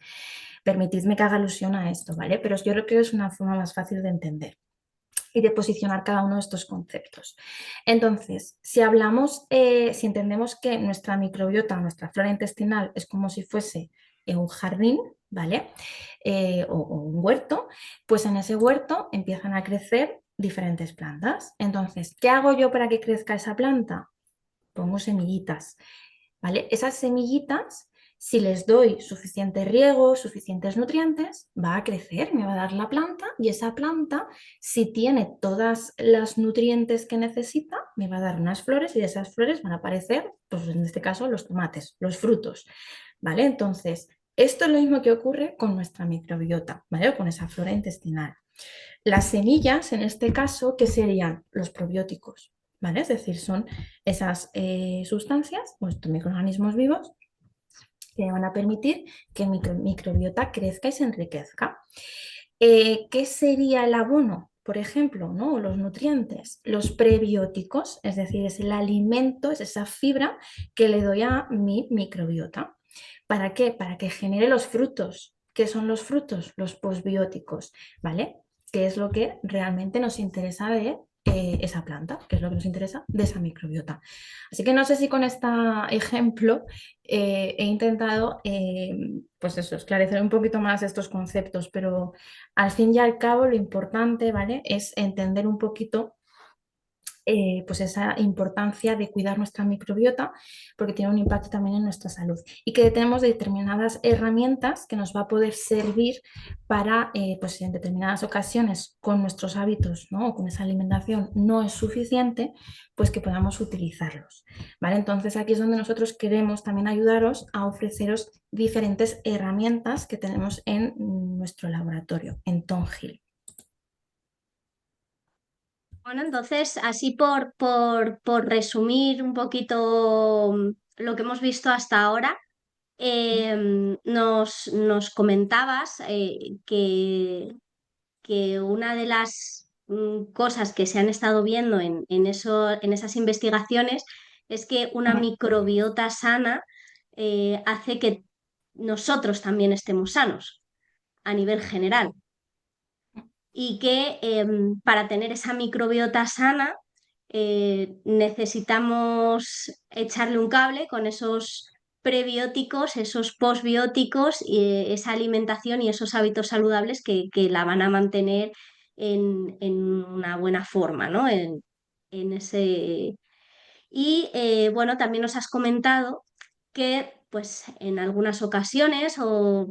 permitidme que haga alusión a esto, ¿vale? Pero yo creo que es una forma más fácil de entender y de posicionar cada uno de estos conceptos. Entonces, si si entendemos que nuestra microbiota, nuestra flora intestinal es como si fuese un jardín, ¿vale? O un huerto, pues en ese huerto empiezan a crecer diferentes plantas. Entonces, ¿qué hago yo para que crezca esa planta? Pongo semillitas, ¿vale? Esas semillitas, si les doy suficiente riego, suficientes nutrientes, va a crecer, me va a dar la planta y esa planta, si tiene todas las nutrientes que necesita, me va a dar unas flores y de esas flores van a aparecer, pues en este caso, los tomates, los frutos, ¿vale? Entonces, esto es lo mismo que ocurre con nuestra microbiota, ¿vale? O con esa flora intestinal. Las semillas, en este caso, ¿qué serían? Los probióticos, ¿vale? Es decir, son esas sustancias, o estos microorganismos vivos, que van a permitir que el microbiota crezca y se enriquezca. ¿Qué sería el abono? Por ejemplo, ¿no? O los nutrientes, los prebióticos, es decir, es el alimento, es esa fibra que le doy a mi microbiota. ¿Para qué? Para que genere los frutos. ¿Qué son los frutos? Los posbióticos, ¿vale? Que es lo que realmente nos interesa de esa planta, que es lo que nos interesa de esa microbiota. Así que no sé si con este ejemplo he intentado, pues eso, esclarecer un poquito más estos conceptos, pero al fin y al cabo lo importante, ¿vale? Es entender un poquito pues esa importancia de cuidar nuestra microbiota porque tiene un impacto también en nuestra salud y que tenemos determinadas herramientas que nos va a poder servir para, pues en determinadas ocasiones con nuestros hábitos, ¿no? O con esa alimentación no es suficiente, pues que podamos utilizarlos, ¿vale? Entonces aquí es donde nosotros queremos también ayudaros a ofreceros diferentes herramientas que tenemos en nuestro laboratorio, en Tongill. Bueno, entonces, así por resumir un poquito lo que hemos visto hasta ahora, nos comentabas que una de las cosas que se han estado viendo en esas investigaciones es que una microbiota sana hace que nosotros también estemos sanos a nivel general y que para tener esa microbiota sana necesitamos echarle un cable con esos prebióticos, esos posbióticos, esa alimentación y esos hábitos saludables que la van a mantener en una buena forma, ¿no? En ese... Y bueno, también nos has comentado que pues en algunas ocasiones o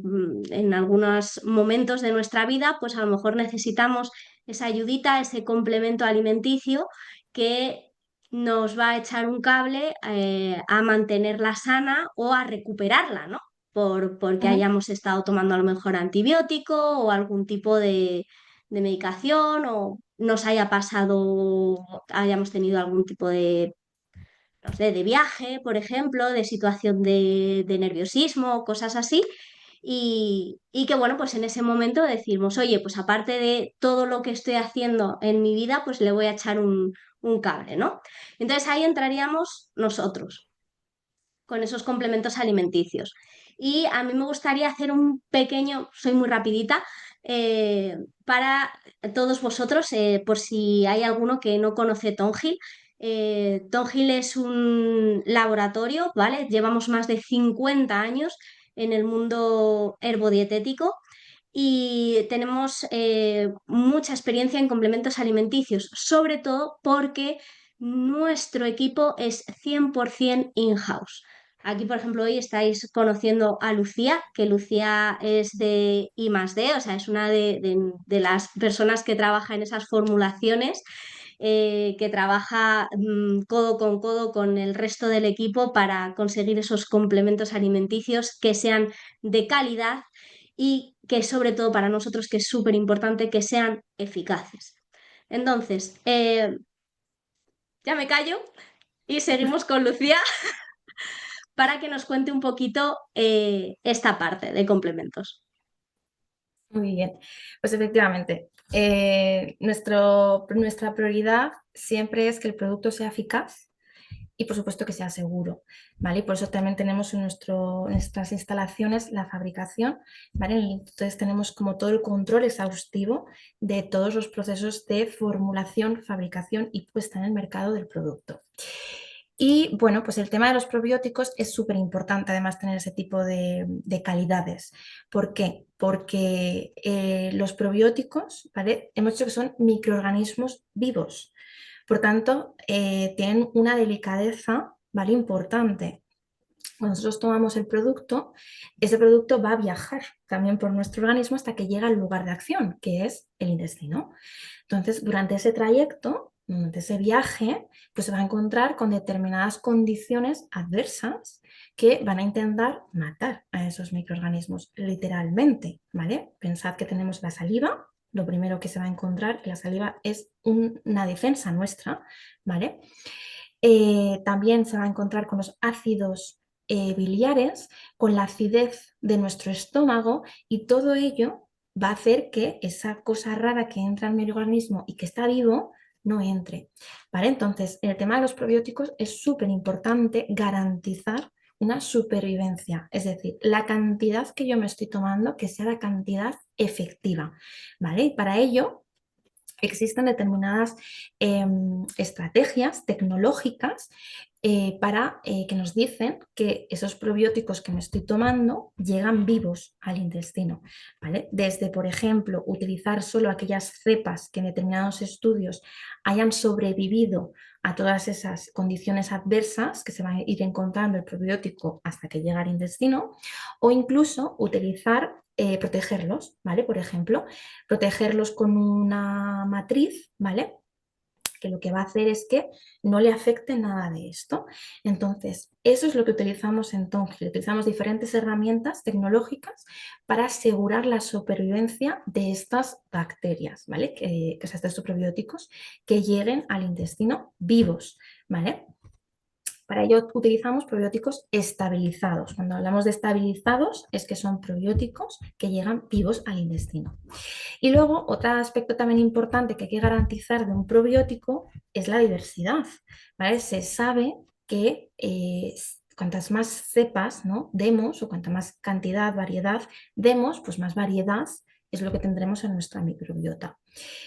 en algunos momentos de nuestra vida, pues a lo mejor necesitamos esa ayudita, ese complemento alimenticio que nos va a echar un cable a mantenerla sana o a recuperarla, ¿no? Porque Ujú. hayamos estado tomando a lo mejor antibiótico o algún tipo de medicación o nos haya pasado, hayamos tenido algún tipo de no sé, de viaje, por ejemplo, de situación de nerviosismo, cosas así. Y que bueno, pues en ese momento decimos, oye, pues aparte de todo lo que estoy haciendo en mi vida, pues le voy a echar un cable, ¿no? Entonces ahí entraríamos nosotros con esos complementos alimenticios. Y a mí me gustaría hacer un pequeño, soy muy rapidita, para todos vosotros, por si hay alguno que no conoce Tongill. Tongill es un laboratorio, ¿vale? Llevamos más de 50 años en el mundo herbodietético y tenemos mucha experiencia en complementos alimenticios, sobre todo porque nuestro equipo es 100% in-house. Aquí, por ejemplo, hoy estáis conociendo a Lucía, que Lucía es de I+D, o sea, es una de las personas que trabaja en esas formulaciones, que trabaja codo con el resto del equipo para conseguir esos complementos alimenticios que sean de calidad y que sobre todo para nosotros, que es súper importante, que sean eficaces. Entonces, ya me callo y seguimos con Lucía para que nos cuente un poquito esta parte de complementos. Muy bien, pues efectivamente, nuestra prioridad siempre es que el producto sea eficaz y por supuesto que sea seguro, ¿vale? Y por eso también tenemos en nuestras instalaciones la fabricación, ¿vale? Entonces tenemos como todo el control exhaustivo de todos los procesos de formulación, fabricación y puesta en el mercado del producto. Y bueno, pues el tema de los probióticos es súper importante además tener ese tipo de calidades. ¿Por qué? Porque los probióticos, ¿vale? Hemos dicho que son microorganismos vivos. Por tanto, tienen una delicadeza, ¿vale? Importante. Cuando nosotros tomamos el producto, ese producto va a viajar también por nuestro organismo hasta que llega al lugar de acción, que es el intestino. Entonces, durante ese trayecto, durante ese viaje, pues se va a encontrar con determinadas condiciones adversas que van a intentar matar a esos microorganismos, literalmente, ¿vale? Pensad que tenemos la saliva, lo primero que se va a encontrar, la saliva es una defensa nuestra, ¿vale? También se va a encontrar con los ácidos biliares, con la acidez de nuestro estómago y todo ello va a hacer que esa cosa rara que entra en mi organismo y que está vivo no entre. ¿Vale? Entonces, en el tema de los probióticos es súper importante garantizar una supervivencia, es decir, la cantidad que yo me estoy tomando que sea la cantidad efectiva. ¿Vale? Y para ello existen determinadas estrategias tecnológicas para que nos dicen que esos probióticos que me estoy tomando llegan vivos al intestino, ¿vale? Desde, por ejemplo, utilizar solo aquellas cepas que en determinados estudios hayan sobrevivido a todas esas condiciones adversas que se va a ir encontrando el probiótico hasta que llega al intestino, o incluso utilizar, protegerlos, ¿vale? Por ejemplo, protegerlos con una matriz, ¿vale? Que lo que va a hacer es que no le afecte nada de esto. Entonces, eso es lo que utilizamos en Tongil. Utilizamos diferentes herramientas tecnológicas para asegurar la supervivencia de estas bacterias, ¿vale? Que son estos probióticos que lleguen al intestino vivos, ¿vale? Para ello utilizamos probióticos estabilizados. Cuando hablamos de estabilizados es que son probióticos que llegan vivos al intestino. Y luego, otro aspecto también importante que hay que garantizar de un probiótico es la diversidad, ¿vale? Se sabe que cuantas más cepas, ¿no?, demos o cuanta más cantidad, variedad demos, pues más variedad es lo que tendremos en nuestra microbiota.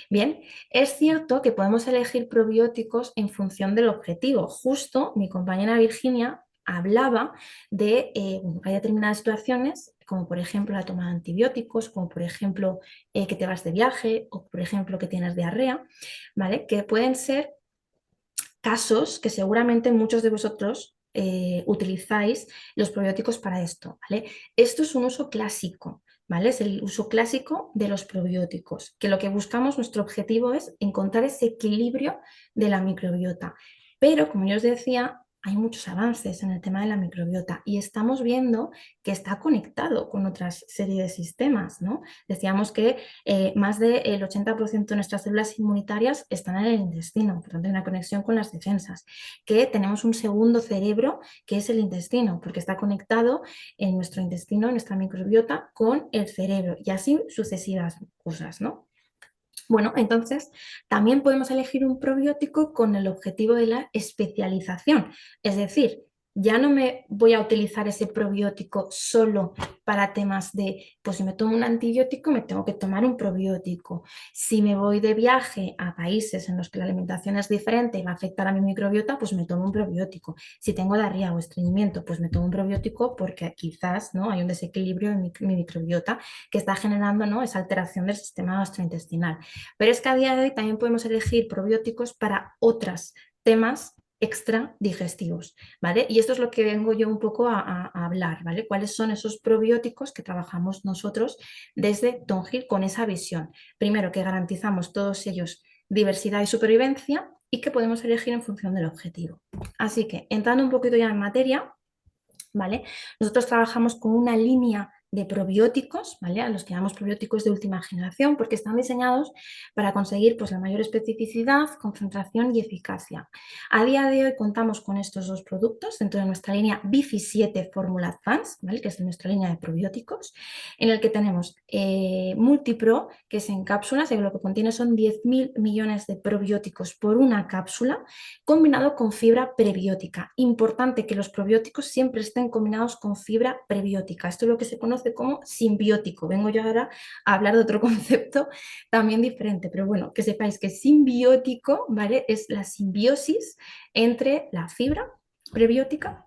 Bien, es cierto que podemos elegir probióticos en función del objetivo. Justo mi compañera Virginia hablaba de bueno, hay determinadas situaciones, como por ejemplo la toma de antibióticos, como por ejemplo que te vas de viaje o por ejemplo que tienes diarrea, ¿vale? Que pueden ser casos que seguramente muchos de vosotros utilizáis los probióticos para esto, ¿vale? Esto es un uso clásico, ¿vale? Es el uso clásico de los probióticos, que lo que buscamos, nuestro objetivo es encontrar ese equilibrio de la microbiota. Pero, como yo os decía, hay muchos avances en el tema de la microbiota y estamos viendo que está conectado con otra serie de sistemas, ¿no? Decíamos que más del 80% de nuestras células inmunitarias están en el intestino, por tanto hay una conexión con las defensas, que tenemos un segundo cerebro que es el intestino, porque está conectado en nuestro intestino, en nuestra microbiota, con el cerebro y así sucesivas cosas, ¿no? Bueno, entonces también podemos elegir un probiótico con el objetivo de la especialización, es decir, ya no me voy a utilizar ese probiótico solo para temas de, pues si me tomo un antibiótico me tengo que tomar un probiótico. Si me voy de viaje a países en los que la alimentación es diferente y va a afectar a mi microbiota, pues me tomo un probiótico. Si tengo diarrea o estreñimiento, pues me tomo un probiótico porque quizás, ¿no?, hay un desequilibrio en mi microbiota que está generando, ¿no?, esa alteración del sistema gastrointestinal. Pero es que a día de hoy también podemos elegir probióticos para otros temas extra digestivos, ¿vale? Y esto es lo que vengo yo un poco a hablar, ¿vale? ¿Cuáles son esos probióticos que trabajamos nosotros desde Tongil con esa visión? Primero, que garantizamos todos ellos diversidad y supervivencia y que podemos elegir en función del objetivo. Así que, entrando un poquito ya en materia, ¿vale? Nosotros trabajamos con una línea de probióticos, ¿vale?, a los que llamamos probióticos de última generación, porque están diseñados para conseguir pues, la mayor especificidad, concentración y eficacia. A día de hoy contamos con estos dos productos dentro de nuestra línea Bifi7 Formula Advanced, ¿vale?, que es nuestra línea de probióticos, en el que tenemos Multipro, que es en cápsulas, y lo que contiene son 10.000 millones de probióticos por una cápsula, combinado con fibra prebiótica. Importante que los probióticos siempre estén combinados con fibra prebiótica. Esto es lo que se conoce como simbiótico. Vengo yo ahora a hablar de otro concepto también diferente, pero bueno, que sepáis que simbiótico, ¿vale?, es la simbiosis entre la fibra prebiótica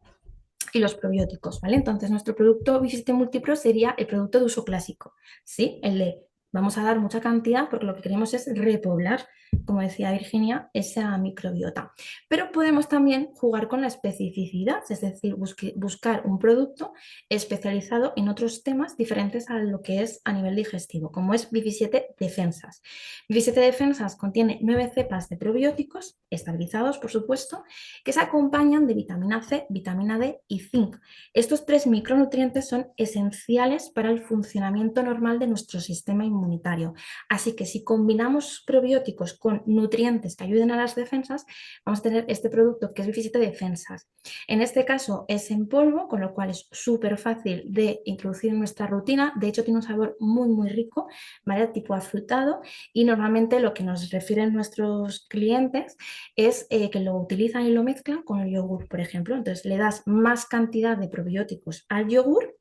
y los probióticos, ¿vale? Entonces, nuestro producto Bisiste Multipro sería el producto de uso clásico, ¿sí? El de vamos a dar mucha cantidad porque lo que queremos es repoblar, como decía Virginia, esa microbiota. Pero podemos también jugar con la especificidad, es decir, buscar un producto especializado en otros temas diferentes a lo que es a nivel digestivo, como es Bifisiete Defensas. Bifisiete Defensas contiene 9 cepas de probióticos, estabilizados, por supuesto, que se acompañan de vitamina C, vitamina D y zinc. Estos 3 micronutrientes son esenciales para el funcionamiento normal de nuestro sistema inmunitario. Así que si combinamos probióticos con nutrientes que ayuden a las defensas, vamos a tener este producto que es Bifisiete Defensas. En este caso es en polvo, con lo cual es súper fácil de introducir en nuestra rutina. De hecho, tiene un sabor muy, muy rico, ¿vale? Tipo afrutado, y normalmente lo que nos refieren nuestros clientes es que lo utilizan y lo mezclan con el yogur, por ejemplo. Entonces le das más cantidad de probióticos al yogur,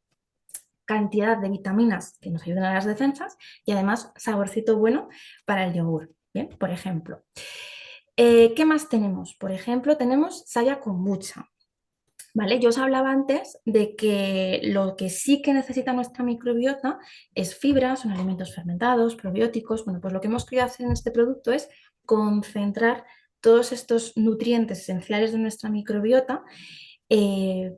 cantidad de vitaminas que nos ayudan a las defensas y además saborcito bueno para el yogur. Bien, por ejemplo. ¿Qué más tenemos? Por ejemplo, tenemos saya kombucha. ¿Vale? Yo os hablaba antes de que lo que sí que necesita nuestra microbiota es fibra, son alimentos fermentados, probióticos. Bueno, pues lo que hemos querido hacer en este producto es concentrar todos estos nutrientes esenciales de nuestra microbiota,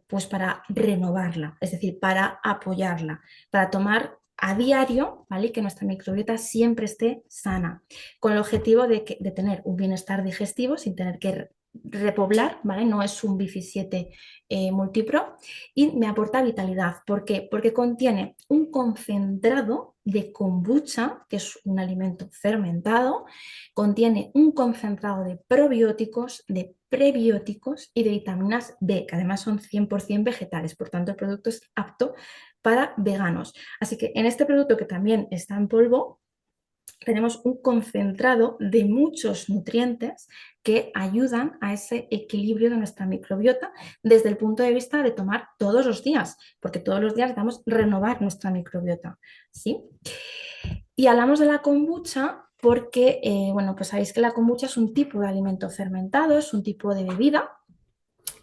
pues para renovarla, es decir, para apoyarla, para tomar a diario, ¿vale? Y que nuestra microbiota siempre esté sana, con el objetivo de tener un bienestar digestivo sin tener que repoblar, ¿vale? No es un Bifisiete Multipro, y me aporta vitalidad. ¿Por qué? Porque contiene un concentrado de kombucha, que es un alimento fermentado, contiene un concentrado de probióticos, de prebióticos y de vitaminas B, que además son 100% vegetales, por tanto el producto es apto para veganos. Así que en este producto, que también está en polvo, tenemos un concentrado de muchos nutrientes que ayudan a ese equilibrio de nuestra microbiota desde el punto de vista de tomar todos los días, porque todos los días debemos renovar nuestra microbiota, ¿sí? Y hablamos de la kombucha porque, bueno, pues sabéis que la kombucha es un tipo de alimento fermentado, es un tipo de bebida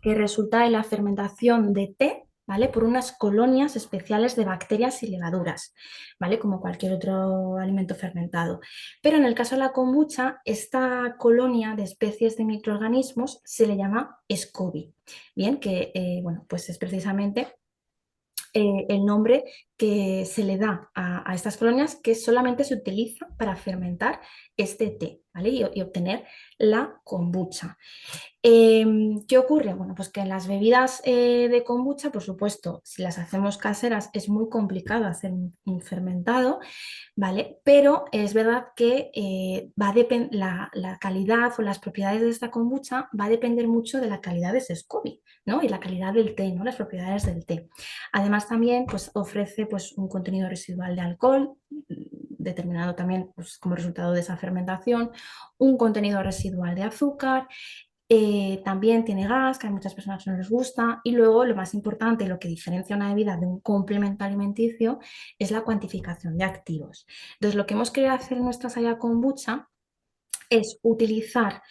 que resulta de la fermentación de té, ¿vale? Por unas colonias especiales de bacterias y levaduras, ¿vale? Como cualquier otro alimento fermentado. Pero en el caso de la kombucha, esta colonia de especies de microorganismos se le llama SCOBY, ¿bien? Que, bueno, pues es precisamente el nombre que se le da a estas colonias, que solamente se utiliza para fermentar este té, ¿vale? Y obtener la kombucha. ¿Qué ocurre? Bueno, pues que en las bebidas de kombucha, por supuesto, si las hacemos caseras es muy complicado hacer un fermentado, ¿vale? Pero es verdad que la calidad o las propiedades de esta kombucha va a depender mucho de la calidad de ese SCOBY, ¿no? Y la calidad del té, ¿no? Las propiedades del té. Además también pues, ofrece pues, un contenido residual de alcohol, determinado también pues, como resultado de esa fermentación, un contenido residual de azúcar. También tiene gas, que a muchas personas no les gusta, y luego lo más importante, lo que diferencia una bebida de un complemento alimenticio, es la cuantificación de activos. Entonces, lo que hemos querido hacer en nuestra saya kombucha es utilizar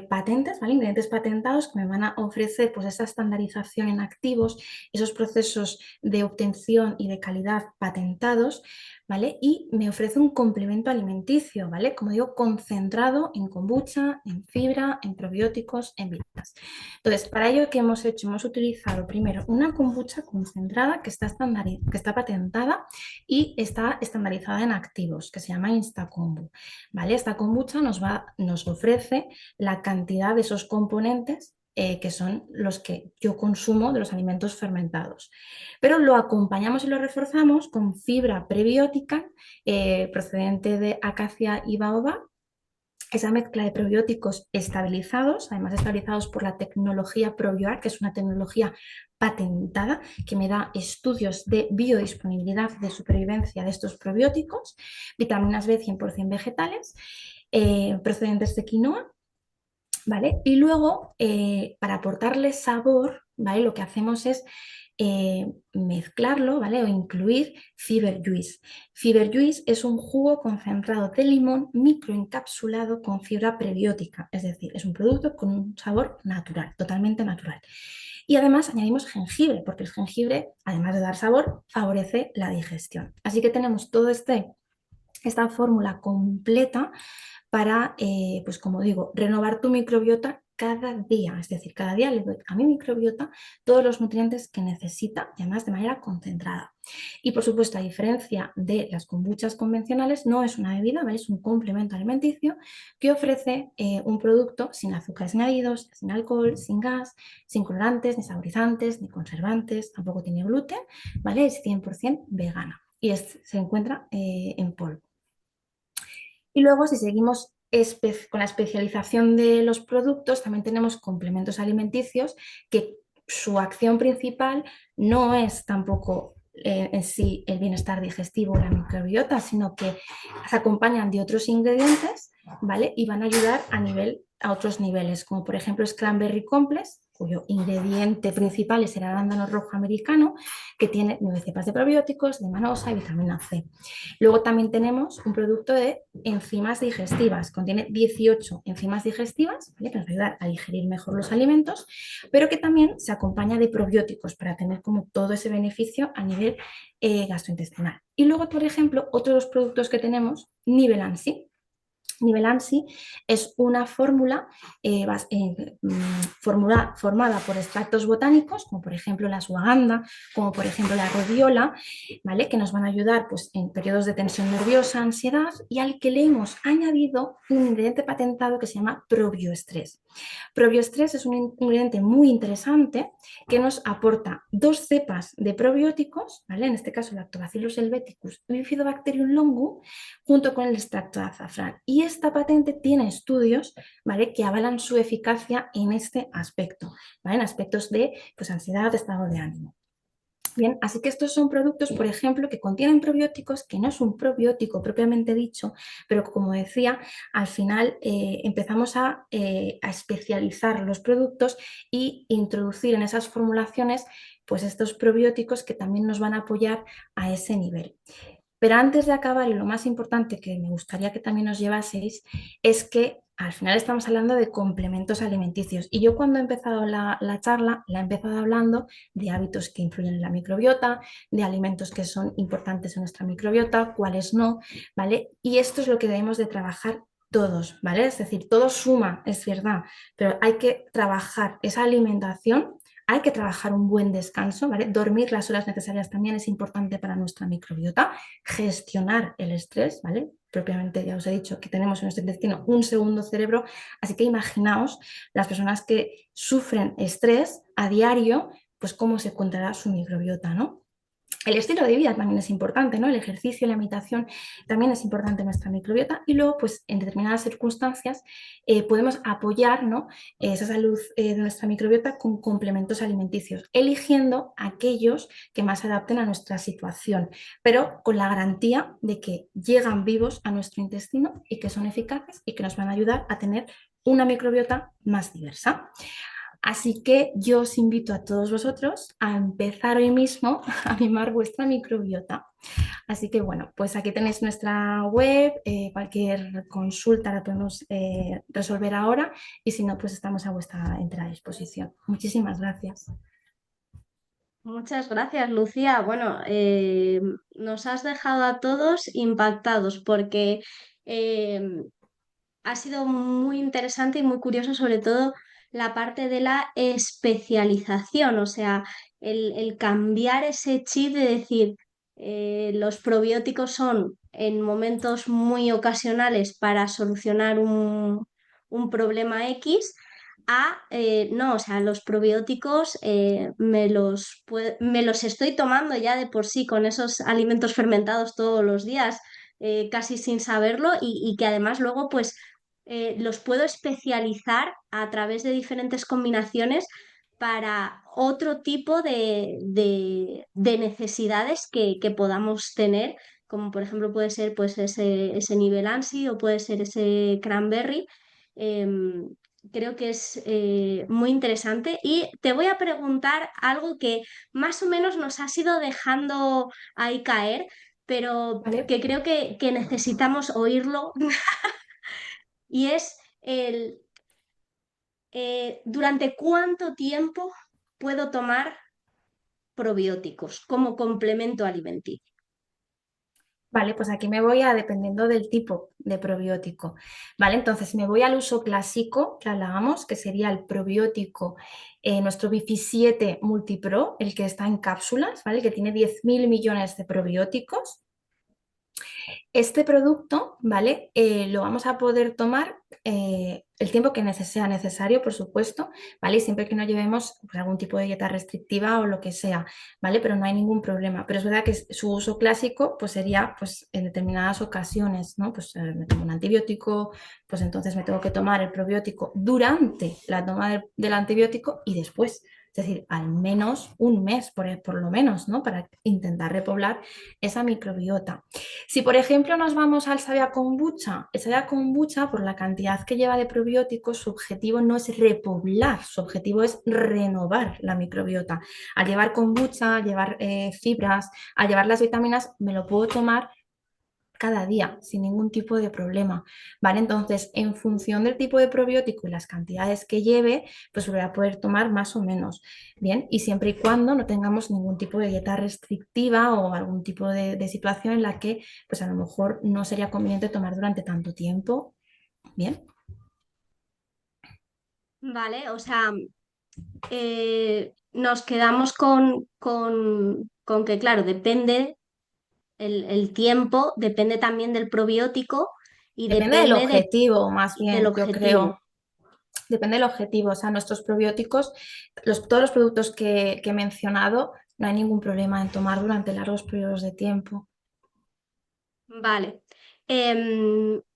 patentes, ¿vale? Ingredientes patentados que me van a ofrecer pues, esa estandarización en activos, esos procesos de obtención y de calidad patentados, ¿vale? Y me ofrece un complemento alimenticio, ¿vale? Como digo, concentrado en kombucha, en fibra, en probióticos, en vitaminas. Entonces, para ello, ¿qué hemos hecho? Hemos utilizado primero una kombucha concentrada que está patentada y está estandarizada en activos, que se llama InstaKombu, ¿vale? Esta kombucha nos ofrece la cantidad de esos componentes que son los que yo consumo de los alimentos fermentados. Pero lo acompañamos y lo reforzamos con fibra prebiótica procedente de acacia y baobab, esa mezcla de probióticos estabilizados, además estabilizados por la tecnología ProBioArt, que es una tecnología patentada que me da estudios de biodisponibilidad, de supervivencia de estos probióticos, vitaminas B 100% vegetales, procedentes de quinoa, ¿vale? Y luego, para aportarle sabor, ¿vale? Lo que hacemos es mezclarlo, ¿vale? O incluir Fiber Juice. Fiber Juice es un jugo concentrado de limón microencapsulado con fibra prebiótica, es decir, es un producto con un sabor natural, totalmente natural. Y además añadimos jengibre, porque el jengibre, además de dar sabor, favorece la digestión. Así que tenemos esta fórmula completa para, pues como digo, renovar tu microbiota cada día. Es decir, cada día le doy a mi microbiota todos los nutrientes que necesita y además de manera concentrada. Y por supuesto, a diferencia de las kombuchas convencionales, no es una bebida, ¿vale? Es un complemento alimenticio que ofrece un producto sin azúcares añadidos, sin alcohol, sin gas, sin colorantes, ni saborizantes, ni conservantes, tampoco tiene gluten, ¿vale? Es 100% vegana y se encuentra en polvo. Y luego, si seguimos con la especialización de los productos, también tenemos complementos alimenticios que su acción principal no es tampoco en sí el bienestar digestivo o la microbiota, sino que se acompañan de otros ingredientes, ¿vale? Y van a ayudar a otros niveles, como por ejemplo es Cranberry Complex, cuyo ingrediente principal es el arándano rojo americano, que tiene 9 cepas de probióticos, de manosa y vitamina C. Luego también tenemos un producto de enzimas digestivas, contiene 18 enzimas digestivas, ¿vale? Que nos ayudan a digerir mejor los alimentos, pero que también se acompaña de probióticos para tener como todo ese beneficio a nivel gastrointestinal. Y luego, por ejemplo, otros productos que tenemos, Nivelansi. Nivelansi es una fórmula formada por extractos botánicos, como por ejemplo la ashwagandha, como por ejemplo la rhodiola, ¿vale? Que nos van a ayudar pues, en periodos de tensión nerviosa, ansiedad, y al que le hemos añadido un ingrediente patentado que se llama probioestrés. Probioestrés es un ingrediente muy interesante que nos aporta 2 cepas de probióticos, ¿vale? En este caso Lactobacillus helveticus y Bifidobacterium longum, junto con el extracto de azafrán. Y esta patente tiene estudios, ¿vale? Que avalan su eficacia en este aspecto, ¿vale? En aspectos de pues, ansiedad, estado de ánimo. Bien, así que estos son productos, por ejemplo, que contienen probióticos, que no es un probiótico propiamente dicho, pero como decía, al final empezamos a especializar los productos y introducir en esas formulaciones pues estos probióticos que también nos van a apoyar a ese nivel. Pero antes de acabar, y lo más importante que me gustaría que también os llevaseis, es que al final estamos hablando de complementos alimenticios. Y yo cuando he empezado la charla, la he empezado hablando de hábitos que influyen en la microbiota, de alimentos que son importantes en nuestra microbiota, cuáles no, ¿vale? Y esto es lo que debemos de trabajar todos, ¿vale? Es decir, todo suma, es verdad, pero hay que trabajar esa alimentación. Hay que trabajar un buen descanso, ¿vale? Dormir las horas necesarias también es importante para nuestra microbiota. Gestionar el estrés, ¿vale? Propiamente ya os he dicho que tenemos en nuestro intestino un segundo cerebro, así que imaginaos las personas que sufren estrés a diario, pues cómo se encontrará su microbiota, ¿no? El estilo de vida también es importante, ¿no? El ejercicio, la alimentación también es importante en nuestra microbiota y luego, pues, en determinadas circunstancias podemos apoyar, ¿no? Esa salud de nuestra microbiota con complementos alimenticios, eligiendo aquellos que más se adapten a nuestra situación, pero con la garantía de que llegan vivos a nuestro intestino y que son eficaces y que nos van a ayudar a tener una microbiota más diversa. Así que yo os invito a todos vosotros a empezar hoy mismo a mimar vuestra microbiota. Así que bueno, pues aquí tenéis nuestra web, cualquier consulta la podemos resolver ahora y si no, pues estamos a vuestra entera disposición. Muchísimas gracias. Muchas gracias, Lucía. Bueno, nos has dejado a todos impactados porque eh, ha sido muy interesante y muy curioso, sobre todo la parte de la especialización, o sea, el cambiar ese chip de decir, los probióticos son en momentos muy ocasionales para solucionar un problema X. No, o sea, los probióticos me los estoy tomando ya de por sí con esos alimentos fermentados todos los días, casi sin saberlo, y que además luego pues los puedo especializar a través de diferentes combinaciones para otro tipo de necesidades que podamos tener, como por ejemplo puede ser pues ese nivel ANSI o puede ser ese cranberry. em, creo que es muy interesante y te voy a preguntar algo que más o menos nos has ido dejando ahí caer, pero ¿Vale? que creo que necesitamos oírlo y es el ¿durante cuánto tiempo puedo tomar probióticos como complemento alimenticio? Vale, pues aquí me voy a dependiendo del tipo de probiótico. Vale, entonces me voy al uso clásico que hablábamos, que sería el probiótico, nuestro Bifi 7 Multipro, el que está en cápsulas, ¿vale? Que tiene 10.000 millones de probióticos. Este producto, ¿vale? Lo vamos a poder tomar el tiempo que sea necesario, por supuesto, ¿vale? Y siempre que no llevemos pues, algún tipo de dieta restrictiva o lo que sea, ¿vale? Pero no hay ningún problema. Pero es verdad que su uso clásico pues, sería pues, en determinadas ocasiones, ¿no? Pues me tomo un antibiótico, pues entonces me tengo que tomar el probiótico durante la toma del antibiótico y después. Es decir, al menos un mes, por lo menos, ¿no? Para intentar repoblar esa microbiota. Si, por ejemplo, nos vamos al Sabiá Kombucha, el Sabiá Kombucha, por la cantidad que lleva de probióticos, su objetivo no es repoblar, su objetivo es renovar la microbiota. Al llevar kombucha, al llevar fibras, al llevar las vitaminas, me lo puedo tomar cada día sin ningún tipo de problema, ¿vale? Entonces, en función del tipo de probiótico y las cantidades que lleve, pues lo voy a poder tomar más o menos, ¿bien? Y siempre y cuando no tengamos ningún tipo de dieta restrictiva o algún tipo de situación en la que, pues a lo mejor no sería conveniente tomar durante tanto tiempo, ¿bien? Vale, o sea, nos quedamos con que, claro, depende el tiempo, depende también del probiótico y Depende del depende objetivo, más del bien, yo objetivo. creo. Depende del objetivo, o sea, nuestros probióticos, todos los productos que he mencionado, no hay ningún problema en tomar durante largos periodos de tiempo. Vale.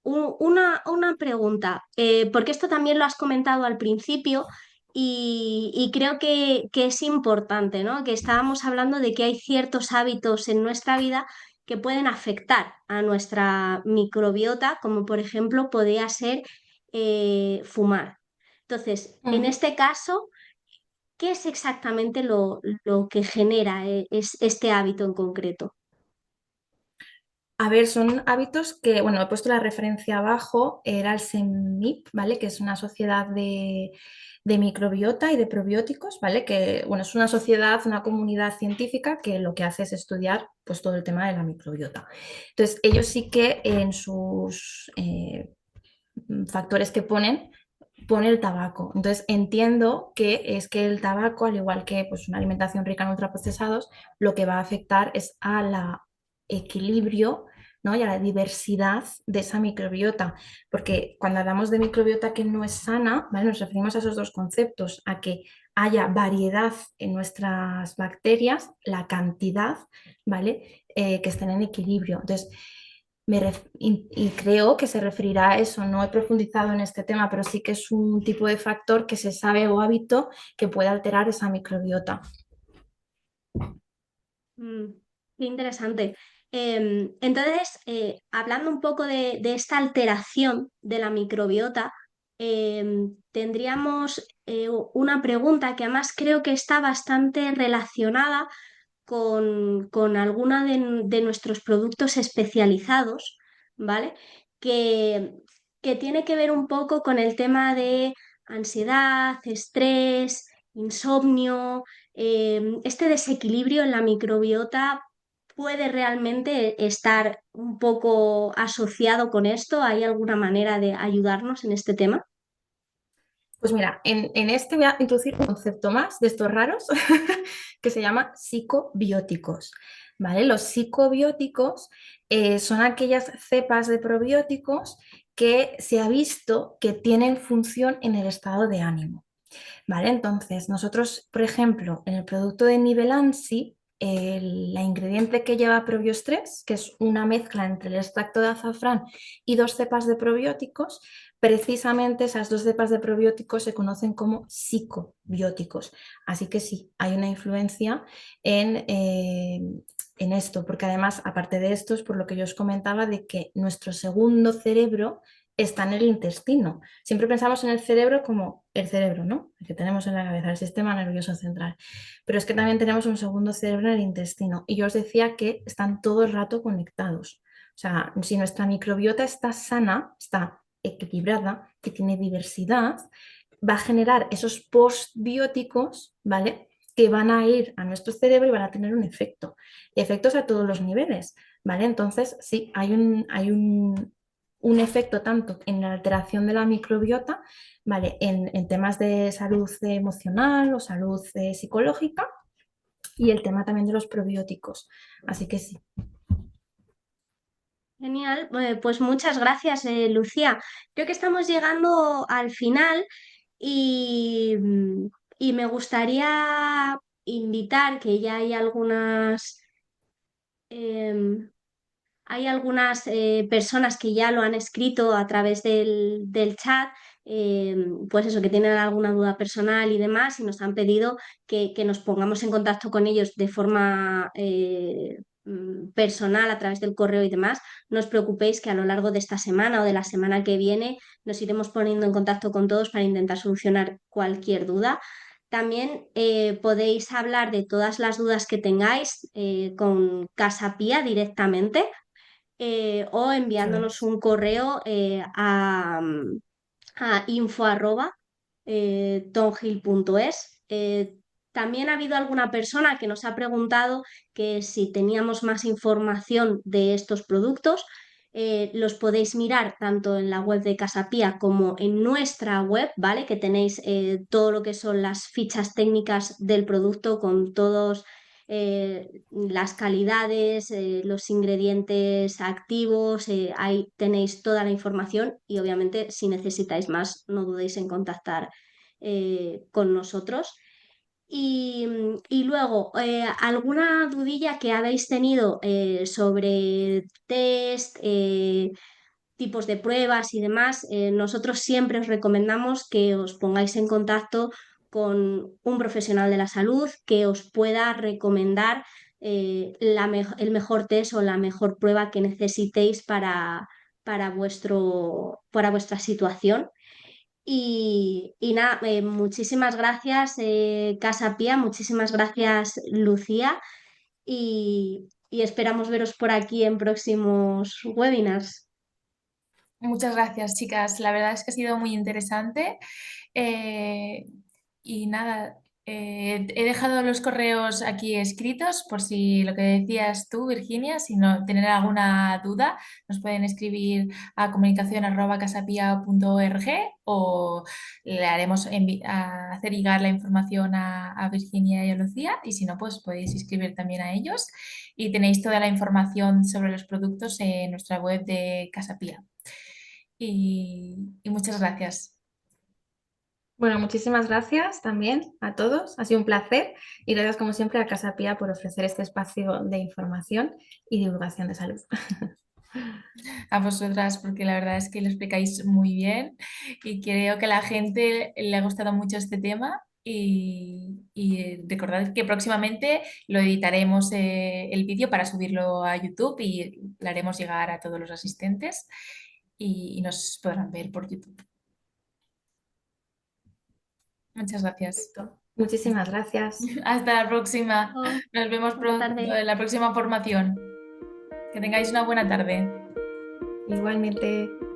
Una pregunta, porque esto también lo has comentado al principio y creo que es importante, ¿no? Que estábamos hablando de que hay ciertos hábitos en nuestra vida que pueden afectar a nuestra microbiota, como por ejemplo podría ser fumar. Entonces, en Ujú. este caso, ¿qué es exactamente lo que genera este hábito en concreto? A ver, son hábitos que, bueno, he puesto la referencia abajo, era el SEMIP, ¿vale? Que es una sociedad de microbiota y de probióticos, ¿vale? Que, bueno, es una sociedad, una comunidad científica que lo que hace es estudiar, pues, todo el tema de la microbiota. Entonces, ellos sí que en sus factores que pone el tabaco. Entonces, entiendo que es que el tabaco, al igual que pues, una alimentación rica en ultraprocesados, lo que va a afectar es a la equilibrio, ¿no? Y a la diversidad de esa microbiota, porque cuando hablamos de microbiota que no es sana, ¿vale? Nos referimos a esos dos conceptos, a que haya variedad en nuestras bacterias, la cantidad, ¿vale? Que estén en equilibrio. Entonces, y creo que se referirá a eso. No he profundizado en este tema, pero sí que es un tipo de factor que se sabe o hábito que puede alterar esa microbiota. Mm, qué interesante. Entonces, hablando un poco de esta alteración de la microbiota, tendríamos una pregunta que además creo que está bastante relacionada con alguna de nuestros productos especializados, ¿vale? Que, que tiene que ver un poco con el tema de ansiedad, estrés, insomnio. Este desequilibrio en la microbiota puede realmente estar un poco asociado con esto. ¿Hay alguna manera de ayudarnos en este tema? Pues mira, en este voy a introducir un concepto más de estos raros que se llama psicobióticos. ¿Vale? Los psicobióticos son aquellas cepas de probióticos que se ha visto que tienen función en el estado de ánimo. ¿Vale? Entonces, nosotros, por ejemplo, en el producto de Nivelansi, la ingrediente que lleva Probiostress, que es una mezcla entre el extracto de azafrán y dos cepas de probióticos, precisamente esas dos cepas de probióticos se conocen como psicobióticos. Así que sí, hay una influencia en esto, porque además, aparte de esto, es por lo que yo os comentaba de que nuestro segundo cerebro está en el intestino. Siempre pensamos en el cerebro como el cerebro, ¿no? El que tenemos en la cabeza, el sistema nervioso central. Pero es que también tenemos un segundo cerebro en el intestino. Y yo os decía que están todo el rato conectados. O sea, si nuestra microbiota está sana, está equilibrada, que tiene diversidad, va a generar esos postbióticos, ¿vale? Que van a ir a nuestro cerebro y van a tener un efecto. Efectos a todos los niveles, ¿vale? Entonces, sí, un efecto tanto en la alteración de la microbiota, ¿vale? En temas de salud emocional o salud psicológica y el tema también de los probióticos. Así que sí. Genial, pues muchas gracias, Lucía. Creo que estamos llegando al final y, y me gustaría invitar que ya em, hay algunas personas que ya lo han escrito a través del chat, pues eso, que tienen alguna duda personal y demás, y nos han pedido que nos pongamos en contacto con ellos de forma personal a través del correo y demás. No os preocupéis que a lo largo de esta semana o de la semana que viene nos iremos poniendo en contacto con todos para intentar solucionar cualquier duda. También podéis hablar de todas las dudas que tengáis con Casa Pía directamente o Eso enviándonos es. un correo a info@tonhill.es. También ha habido alguna persona que nos ha preguntado que si teníamos más información de estos productos. Los podéis mirar tanto en la web de Casapía como en nuestra web, ¿vale? Que tenéis todo lo que son las fichas técnicas del producto con todos las calidades, los ingredientes activos, ahí tenéis toda la información y obviamente si necesitáis más no dudéis en contactar con nosotros. Y luego, ¿alguna dudilla que habéis tenido sobre test, tipos de pruebas y demás? Nosotros siempre os recomendamos que os pongáis en contacto con un profesional de la salud que os pueda recomendar el mejor test o la mejor prueba que necesitéis para vuestra situación. Y nada, muchísimas gracias, Casa Pía, muchísimas gracias, Lucía, y esperamos veros por aquí en próximos webinars. Muchas gracias, chicas. La verdad es que ha sido muy interesante. Eh, y nada, he dejado los correos aquí escritos por si lo que decías tú, Virginia, si no tienen alguna duda, nos pueden escribir a comunicación@casapia.org o le haremos hacer llegar la información a Virginia y a Lucía y si no, pues podéis escribir también a ellos y tenéis toda la información sobre los productos en nuestra web de Casapia. Y muchas gracias. Bueno, muchísimas gracias también a todos. Ha sido un placer y gracias como siempre a Casa Pía por ofrecer este espacio de información y divulgación de salud. A vosotras, porque la verdad es que lo explicáis muy bien y creo que a la gente le ha gustado mucho este tema. Y recordad que próximamente lo editaremos el vídeo para subirlo a YouTube y lo haremos llegar a todos los asistentes y nos podrán ver por YouTube. Muchas gracias. Muchísimas gracias. Hasta la próxima. Oh, Nos vemos buena pronto tarde. en la próxima formación. Que tengáis una buena tarde. Igualmente.